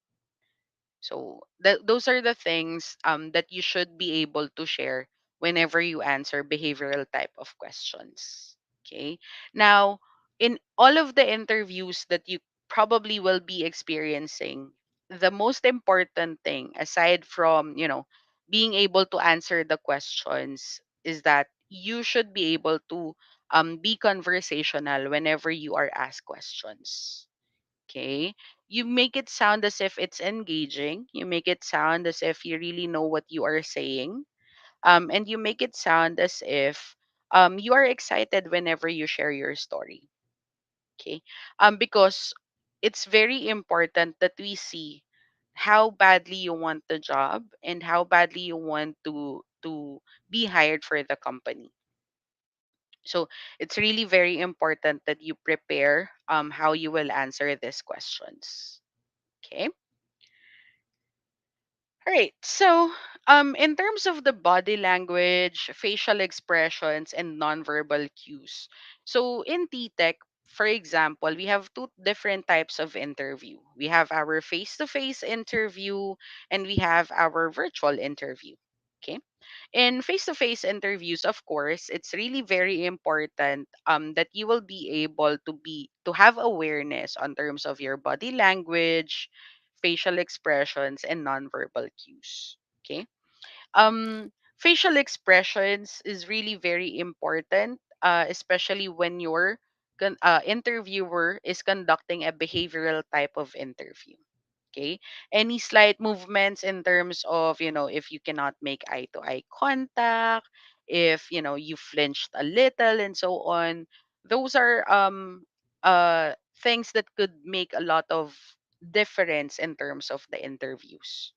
So those are the things that you should be able to share whenever you answer behavioral type of questions. Okay. Now, in all of the interviews that you probably will be experiencing, the most important thing, aside from, being able to answer the questions, is that you should be able to be conversational whenever you are asked questions. Okay. You make it sound as if it's engaging. You make it sound as if you really know what you are saying. And you make it sound as if you are excited whenever you share your story. Okay. Because it's very important that we see how badly you want the job and how badly you want to be hired for the company. So it's really very important that you prepare how you will answer these questions. Okay. All right. So, in terms of the body language, facial expressions, and nonverbal cues. So, in TTEC, for example, we have two different types of interview. We have our face-to-face interview, and we have our virtual interview. Okay. In face-to-face interviews, of course, it's really very important that you will be able to have awareness on terms of your body language, facial expressions, and nonverbal cues. Okay. Facial expressions is really very important, especially when your interviewer is conducting a behavioral type of interview. Okay. Any slight movements in terms of, if you cannot make eye to eye contact, if, you flinched a little and so on, those are things that could make a lot of difference in terms of the interviews.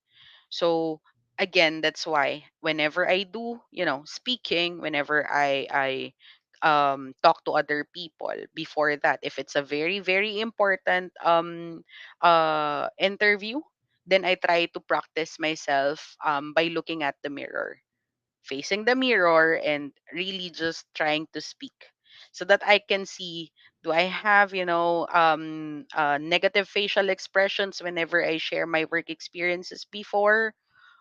So again, that's why whenever I do, speaking, whenever I talk to other people, before that, if it's a very very important interview, then I try to practice myself by looking at the mirror, facing the mirror, and really just trying to speak so that I can see, do I have, negative facial expressions whenever I share my work experiences before,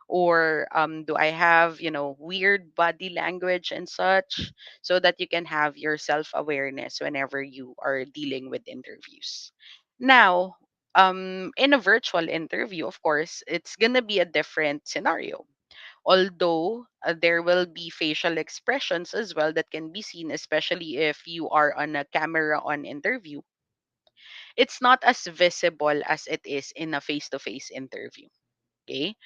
or do I have, weird body language and such, so that you can have your self awareness whenever you are dealing with interviews. Now, in a virtual interview, of course, it's gonna be a different scenario. Although there will be facial expressions as well that can be seen, especially if you are on a camera on interview, it's not as visible as it is in a face to face interview. Okay.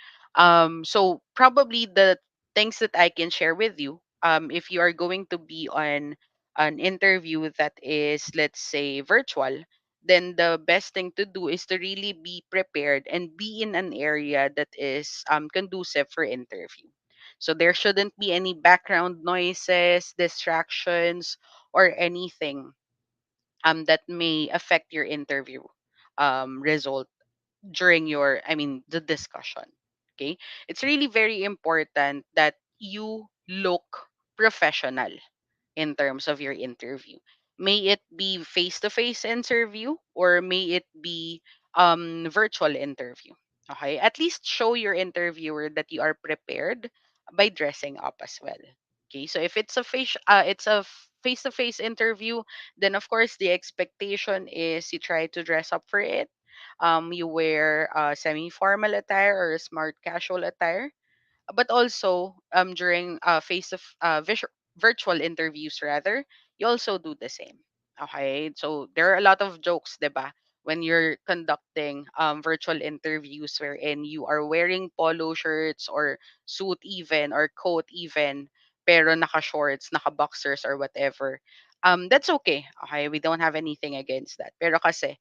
So probably the things that I can share with you, if you are going to be on an interview that is, let's say, virtual, then the best thing to do is to really be prepared and be in an area that is conducive for interview. So there shouldn't be any background noises, distractions, or anything that may affect your interview result during your, I mean, the discussion. Okay, it's really very important that you look professional in terms of your interview. May it be face to face interview or may it be virtual interview. Okay, at least show your interviewer that you are prepared by dressing up as well. Okay, so if it's a face to face interview, then of course the expectation is you try to dress up for it. You wear semi formal attire or smart casual attire, but also during virtual interviews rather, you also do the same. Okay, so there are a lot of jokes, diba, when you're conducting virtual interviews wherein you are wearing polo shirts or suit even or coat even, pero naka shorts, naka boxers or whatever. That's okay. Okay, we don't have anything against that. Pero kasi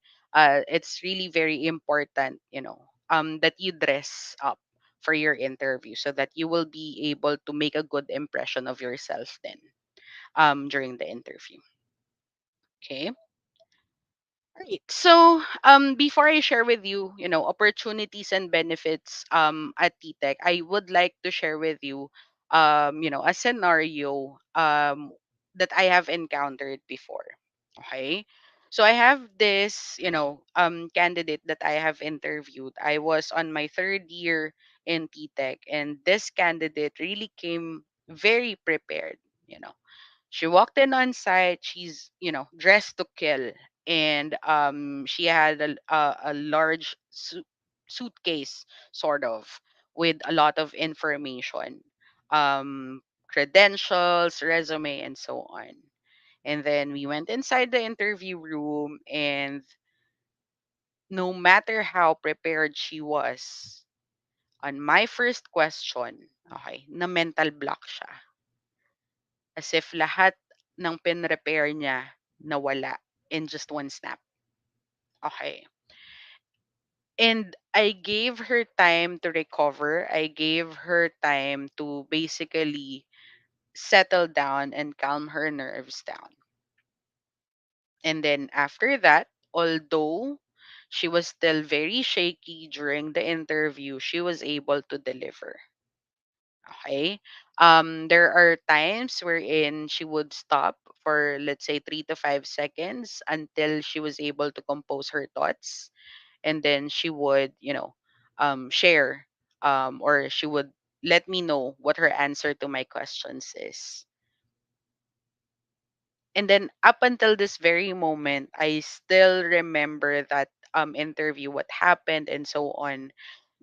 it's really very important, that you dress up for your interview so that you will be able to make a good impression of yourself then during the interview. Okay. Right. So, before I share with you, opportunities and benefits at TTEC, I would like to share with you, a scenario that I have encountered before. Okay. So I have this, candidate that I have interviewed. I was on my third year in TTEC, and this candidate really came very prepared. You know, she walked in on site. She's, dressed to kill, and she had a large suitcase, sort of, with a lot of information, credentials, resume, and so on. And then we went inside the interview room, and no matter how prepared she was, on my first question, okay, na mental block siya. As if lahat ng pinrepare niya nawala in just one snap. Okay. And I gave her time to recover. I gave her time to basically settle down and calm her nerves down. And then after that, although she was still very shaky during the interview, she was able to deliver. Okay. There are times wherein she would stop for, let's say, 3 to 5 seconds until she was able to compose her thoughts. And then she would, share, or she would let me know what her answer to my questions is. And then up until this very moment, I still remember that interview, what happened, and so on.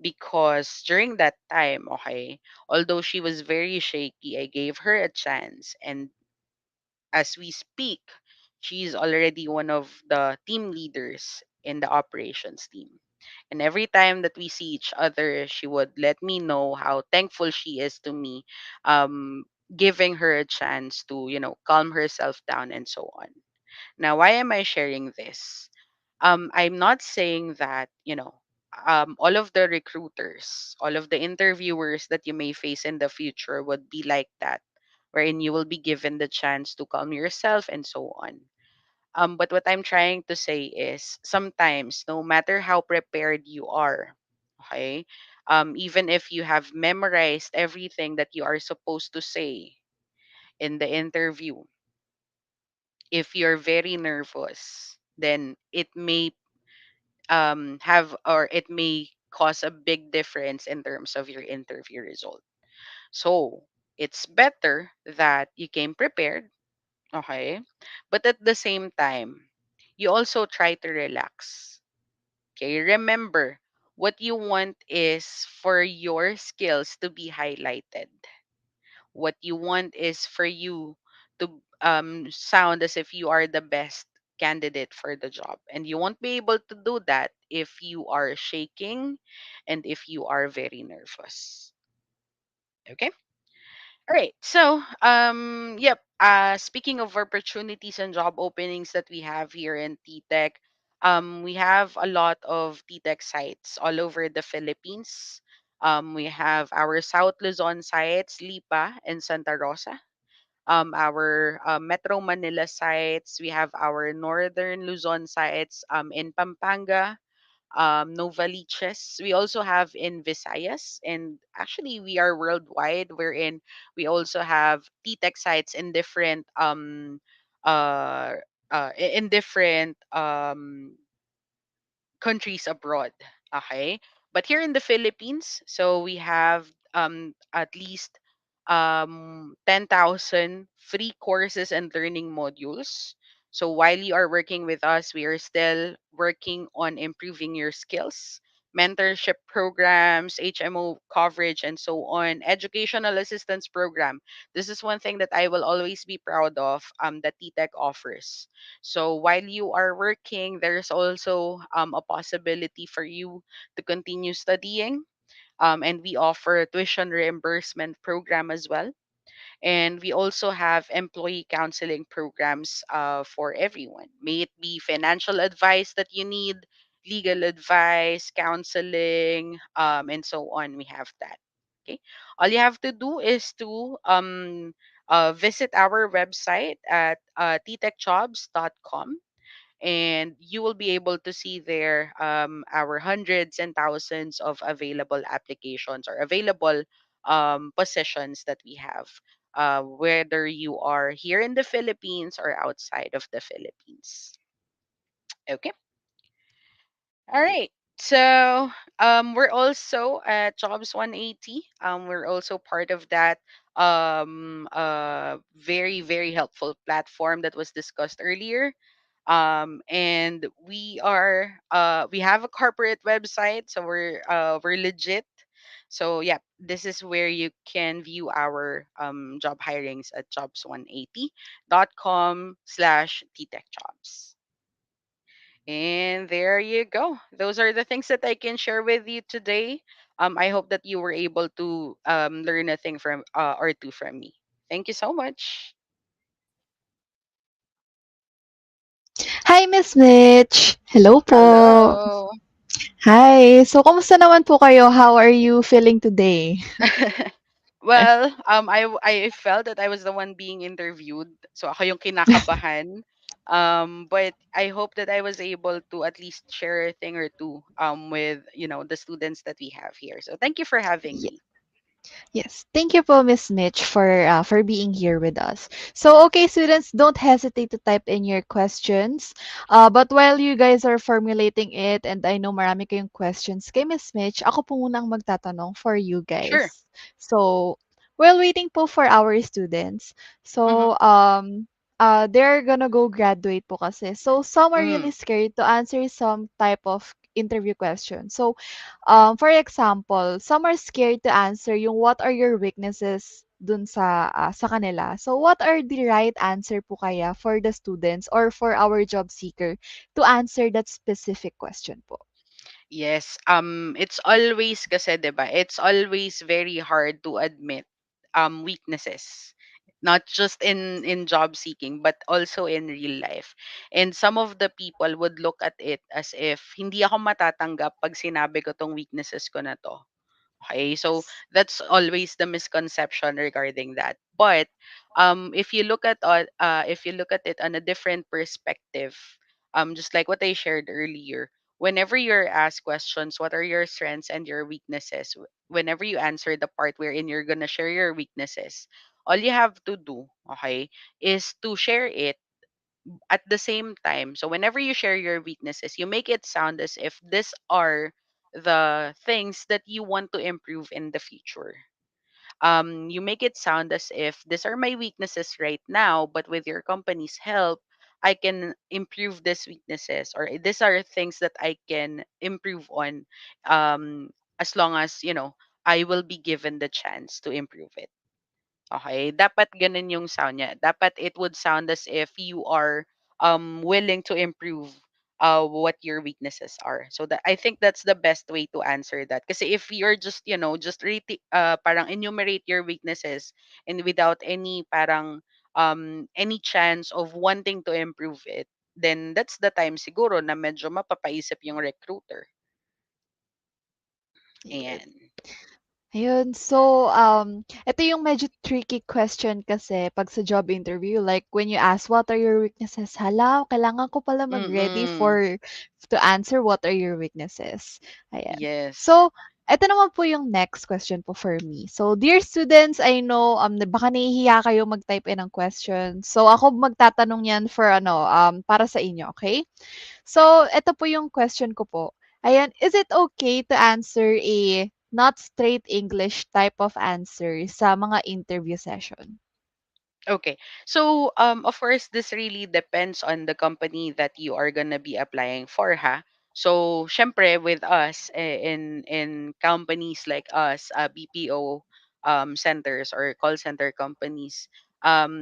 Because during that time, okay, although she was very shaky, I gave her a chance. And as we speak, she's already one of the team leaders in the operations team. And every time that we see each other, she would let me know how thankful she is to me, um, giving her a chance to, calm herself down and so on. Now, why am I sharing this? I'm not saying that, all of the recruiters, all of the interviewers that you may face in the future would be like that, wherein you will be given the chance to calm yourself and so on. But what I'm trying to say is sometimes, no matter how prepared you are, okay, even if you have memorized everything that you are supposed to say in the interview, if you're very nervous, then it may have, or it may cause a big difference in terms of your interview result. So it's better that you came prepared, okay, but at the same time, you also try to relax. Okay, remember, what you want is for your skills to be highlighted. What you want is for you to sound as if you are the best candidate for the job. And you won't be able to do that if you are shaking and if you are very nervous. Okay? All right. So, yep. Speaking of opportunities and job openings that we have here in TTEC, We have a lot of TTEC sites all over the Philippines. We have our South Luzon sites, Lipa and Santa Rosa. Our Metro Manila sites. We have our Northern Luzon sites in Pampanga, Novaliches. We also have in Visayas, and actually we are worldwide. Wherein we also have TTEC sites in different uh in different countries abroad. Okay. But here in the Philippines, so we have at least 10,000 free courses and learning modules. So while you are working with us, we are still working on improving your skills, mentorship programs, HMO coverage, and so on, educational assistance program. This is one thing that I will always be proud of that TTEC offers. So while you are working, there's also a possibility for you to continue studying. And we offer a tuition reimbursement program as well. And we also have employee counseling programs for everyone. May it be financial advice that you need, legal advice, counseling, and so on. We have that. Okay. All you have to do is to visit our website at ttechjobs.com, and you will be able to see there our hundreds and thousands of available applications or available positions that we have, whether you are here in the Philippines or outside of the Philippines. Okay. All right. So we're also at Jobs 180. We're also part of that very, very helpful platform that was discussed earlier. And we have a corporate website, so we're legit. So yeah, this is where you can view our job hirings at jobs180.com/ttechjobs. And there you go. Those are the things that I can share with you today. I hope that you were able to learn a thing from or two from me. Thank you so much. Hi, Miss Mitch. Hello po. Hello. Hi. So, kamusta naman po kayo? How are you feeling today? Well, I felt that I was the one being interviewed. So ako yung kinakabahan. But I hope that I was able to at least share a thing or two with, the students that we have here. So thank you for having me. Yes. Thank you po, Miss Mitch, for being here with us. So, okay, students, don't hesitate to type in your questions. But while you guys are formulating it, and I know marami kayong questions kay Miss Mitch, ako po muna ang magtatanong for you Sure. guys. So, while waiting po for our students, Mm-hmm. so they're gonna go graduate po kasi. So, some are Mm-hmm. really scared to answer some type of interview question. So, for example, some are scared to answer yung what are your weaknesses dun sa kanila. So what are the right answer po kaya for the students or for our job seeker to answer that specific question po? Yes, it's always kasi 'di ba? It's always very hard to admit weaknesses. Not just in job seeking but also in real life. And some of the people would look at it as if hindi ako matatanggap pag sinabi ko tong weaknesses ko na to. Okay, so that's always the misconception regarding that. But if you look at it on a different perspective, just like what I shared earlier, whenever you're asked questions, what are your strengths and your weaknesses? Whenever you answer the part wherein you're gonna share your weaknesses, all you have to do, okay, is to share it at the same time. So whenever you share your weaknesses, you make it sound as if these are the things that you want to improve in the future. You make it sound as if these are my weaknesses right now, but with your company's help, I can improve these weaknesses, or these are things that I can improve on, as long as I will be given the chance to improve it. Okay, dapat ganun yung sound niya. Dapat it would sound as if you are willing to improve what your weaknesses are. So that I think that's the best way to answer that. Kasi if you're just, just parang enumerate your weaknesses and without any parang any chance of wanting to improve it, then that's the time siguro na medyo mapapaisip yung recruiter. Yes. Ayan. Ayun. So, ito yung medyo tricky question kasi pag sa job interview, like when you ask, what are your weaknesses? Hala, kailangan ko pala mag-ready Mm. for to answer what are your weaknesses. Ayan. Yes. So, ito naman po yung next question po for me. So, dear students, I know baka nahihiya kayo mag-type in ng question. So, ako magtatanong yan for para sa inyo, okay? So, ito po yung question ko po. Ayan, is it okay to answer a not straight English type of answer sa mga interview session? Okay. So, of course, this really depends on the company that you are gonna be applying for, ha? So, syempre, with us, in companies like us, BPO centers or call center companies,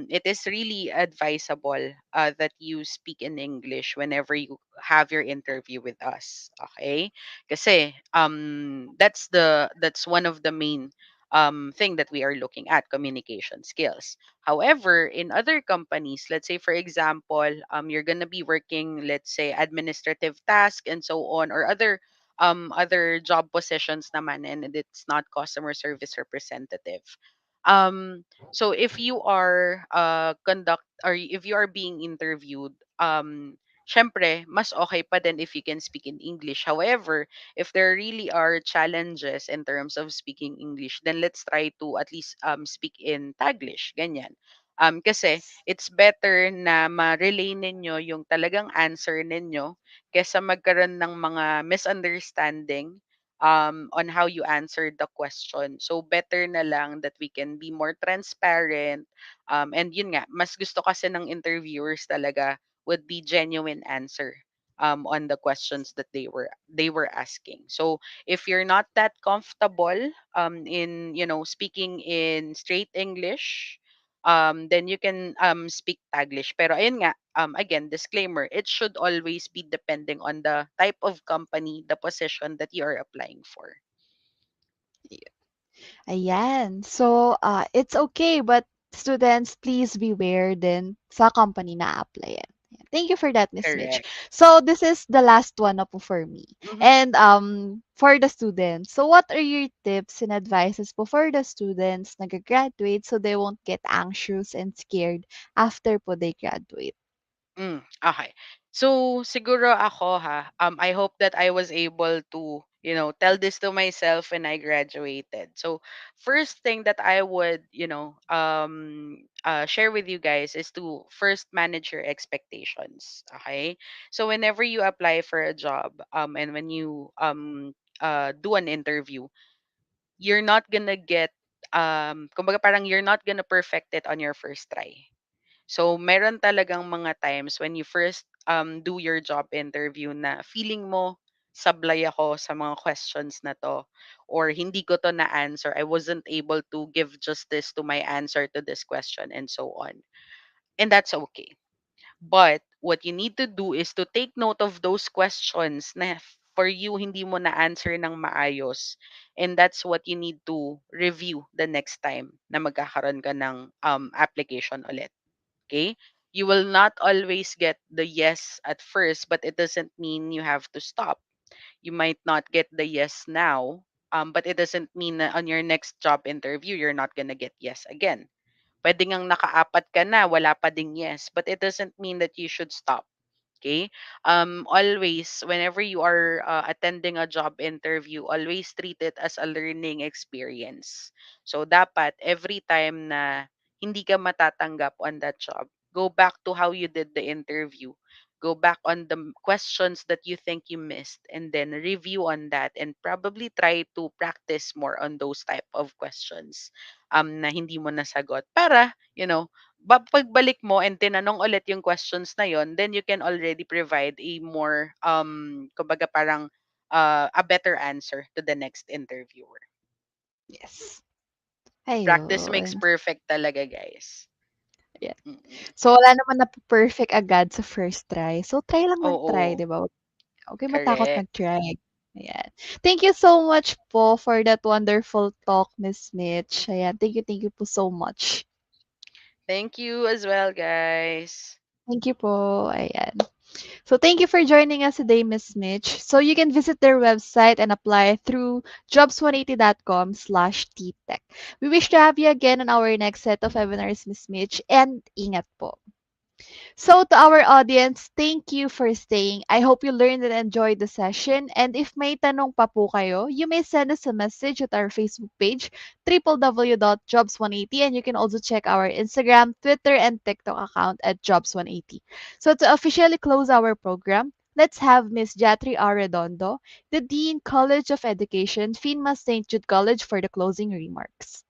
it is really advisable that you speak in English whenever you have your interview with us. Okay? Kasi that's one of the main thing that we are looking at, communication skills. However, in other companies, let's say for example, you're gonna be working, let's say, administrative task and so on, or other job positions naman, and it's not customer service representative. So if you are if you are being interviewed, syempre, mas okay pa din if you can speak in English. However, if there really are challenges in terms of speaking English, then let's try to at least speak in Taglish, ganyan. Kasi Yes. it's better na ma-relay ninyo yung talagang answer ninyo kaysa magkaroon ng mga misunderstanding on how you answered the question. So better na lang that we can be more transparent. And yun nga, mas gusto kasi ng interviewers talaga would be genuine answer on the questions that they were asking. So if you're not that comfortable in speaking in straight English, then you can speak Taglish. Pero ayun nga, again, disclaimer, it should always be depending on the type of company, the position that you are applying for. Ayan. So, it's okay, but students, please beware din sa company na applyan. Ayan. Thank you for that, Miss Mitch. Correct. So, this is the last one na po for me. Mm-hmm. And for the students, so what are your tips and advices po for the students nag-graduate so they won't get anxious and scared after po they graduate? Okay. So siguro ako, ha, I hope that I was able to, tell this to myself when I graduated. So first thing that I would, share with you guys is to first manage your expectations. Okay. So whenever you apply for a job, and when you do an interview, you're not gonna get kumbaga parang you're not gonna perfect it on your first try. So, meron talagang mga times when you first do your job interview na feeling mo sablay ako sa mga questions na to, or hindi ko to na answer. I wasn't able to give justice to my answer to this question and so on. And that's okay. But what you need to do is to take note of those questions na for you hindi mo na answer ng maayos. And that's what you need to review the next time na magkakaroon ka ng application ulit. Okay? You will not always get the yes at first, but it doesn't mean you have to stop. You might not get the yes now, but it doesn't mean na on your next job interview, you're not gonna get yes again. Pwede ngang nakaapat ka na, wala pa ding yes, but it doesn't mean that you should stop. Okay? Always, whenever you are attending a job interview, always treat it as a learning experience. So, dapat, every time na hindi ka matatanggap on that job, go back to how you did the interview. Go back on the questions that you think you missed and then review on that and probably try to practice more on those type of questions na hindi mo nasagot para, pagbalik mo and tinanong ulit yung questions na yon, then you can already provide a more, kumbaga parang, a better answer to the next interviewer. Yes. Practice makes Ayun. perfect talaga, guys. Yeah. Mm-mm. So, wala naman na perfect agad sa first try. So, try lang mag-try, Oo, di ba? Okay, matakot correct. mag-try. Ayan. Thank you so much po for that wonderful talk, Miss Mitch. Ayan. Thank you po so much. Thank you as well, guys. Thank you po. Ayan. So thank you for joining us today, Miss Mitch. So you can visit their website and apply through jobs180.com/ttech. We wish to have you again on our next set of webinars, Miss Mitch, and ingat po. So, to our audience, thank you for staying. I hope you learned and enjoyed the session. And if may tanong pa po kayo, you may send us a message at our Facebook page, www.jobs180. And you can also check our Instagram, Twitter, and TikTok account at Jobs180. So, to officially close our program, let's have Miss Jatri Arredondo, the Dean, College of Education, Phinma St. Jude College, for the closing remarks.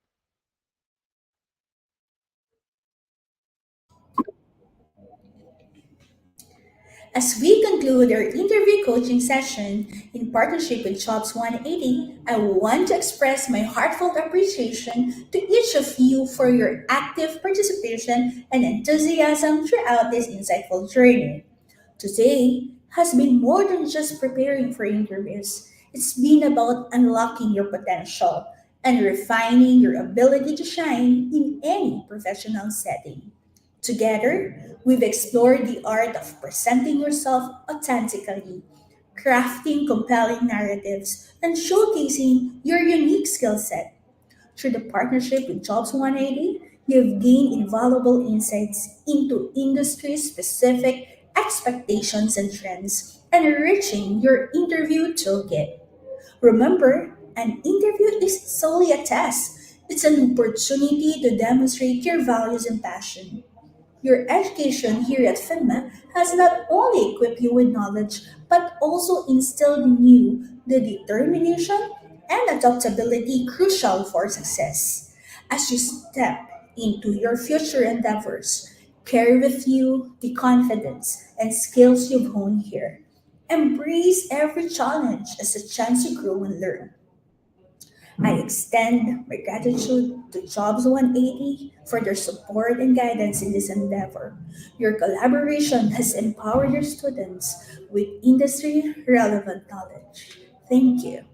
As we conclude our interview coaching session in partnership with Jobs 180, I want to express my heartfelt appreciation to each of you for your active participation and enthusiasm throughout this insightful journey. Today has been more than just preparing for interviews. It's been about unlocking your potential and refining your ability to shine in any professional setting. Together, we've explored the art of presenting yourself authentically, crafting compelling narratives, and showcasing your unique skill set. Through the partnership with Jobs 180, you've gained invaluable insights into industry specific expectations and trends, enriching your interview toolkit. Remember, an interview is solely a test. It's an opportunity to demonstrate your values and passion. Your education here at Phinma has not only equipped you with knowledge, but also instilled in you the determination and adaptability crucial for success. As you step into your future endeavors, carry with you the confidence and skills you've honed here. Embrace every challenge as a chance to grow and learn. I extend my gratitude to Jobs 180 for their support and guidance in this endeavor. Your collaboration has empowered your students with industry relevant knowledge. Thank you.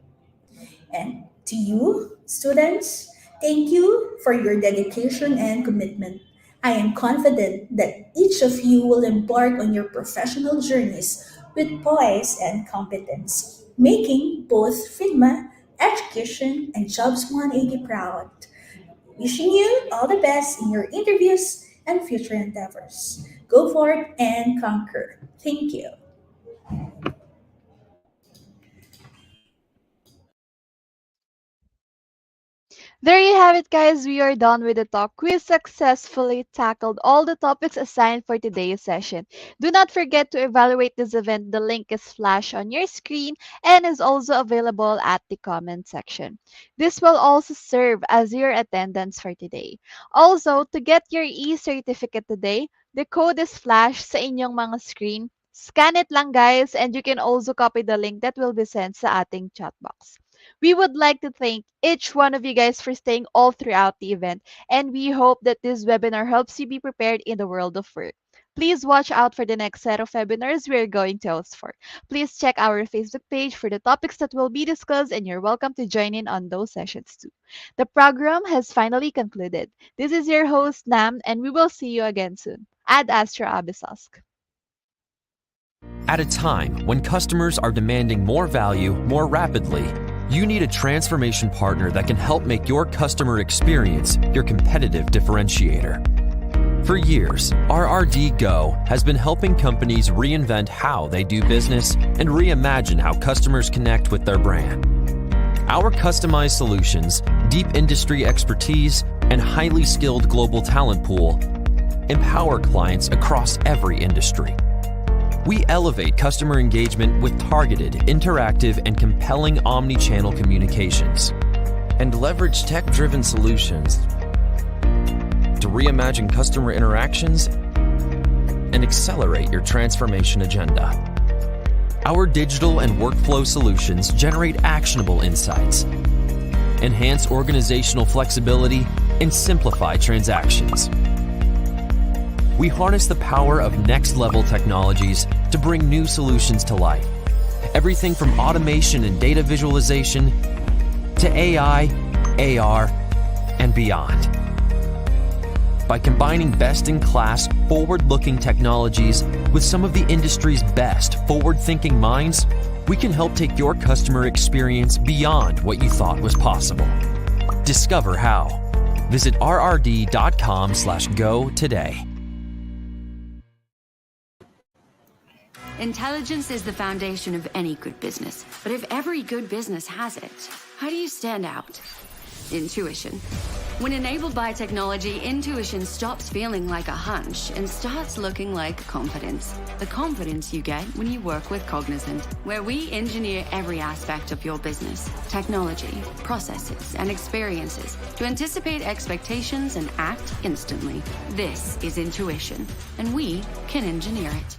And to you, students, thank you for your dedication and commitment. I am confident that each of you will embark on your professional journeys with poise and competence, making both Figma, Education, and Jobs 180 proud. Wishing you all the best in your interviews and future endeavors. Go forth and conquer. Thank you. There you have it, guys. We are done with the talk. We successfully tackled all the topics assigned for today's session. Do not forget to evaluate this event. The link is flashed on your screen and is also available at the comment section. This will also serve as your attendance for today. Also, to get your e-certificate today, the code is flashed sa inyong mga screen. Scan it lang, guys, and you can also copy the link that will be sent sa ating chat box. We would like to thank each one of you guys for staying all throughout the event, and we hope that this webinar helps you be prepared in the world of work. Please watch out for the next set of webinars we are going to host for. Please check our Facebook page for the topics that will be discussed, and you're welcome to join in on those sessions too. The program has finally concluded. This is your host, Nam, and we will see you again soon. Ad Astra Abisask. At a time when customers are demanding more value more rapidly, you need a transformation partner that can help make your customer experience your competitive differentiator. For years, RRD Go has been helping companies reinvent how they do business and reimagine how customers connect with their brand. Our customized solutions, deep industry expertise, and highly skilled global talent pool empower clients across every industry. We elevate customer engagement with targeted, interactive, and compelling omni-channel communications, and leverage tech-driven solutions to reimagine customer interactions and accelerate your transformation agenda. Our digital and workflow solutions generate actionable insights, enhance organizational flexibility, and simplify transactions. We harness the power of next-level technologies to bring new solutions to life. Everything from automation and data visualization to AI, AR, and beyond. By combining best-in-class, forward-looking technologies with some of the industry's best forward-thinking minds, we can help take your customer experience beyond what you thought was possible. Discover how. Visit rrd.com/go today. Intelligence is the foundation of any good business. But if every good business has it, how do you stand out? Intuition. When enabled by technology, intuition stops feeling like a hunch and starts looking like confidence. The confidence you get when you work with Cognizant, where we engineer every aspect of your business, technology, processes, and experiences to anticipate expectations and act instantly. This is intuition, and we can engineer it.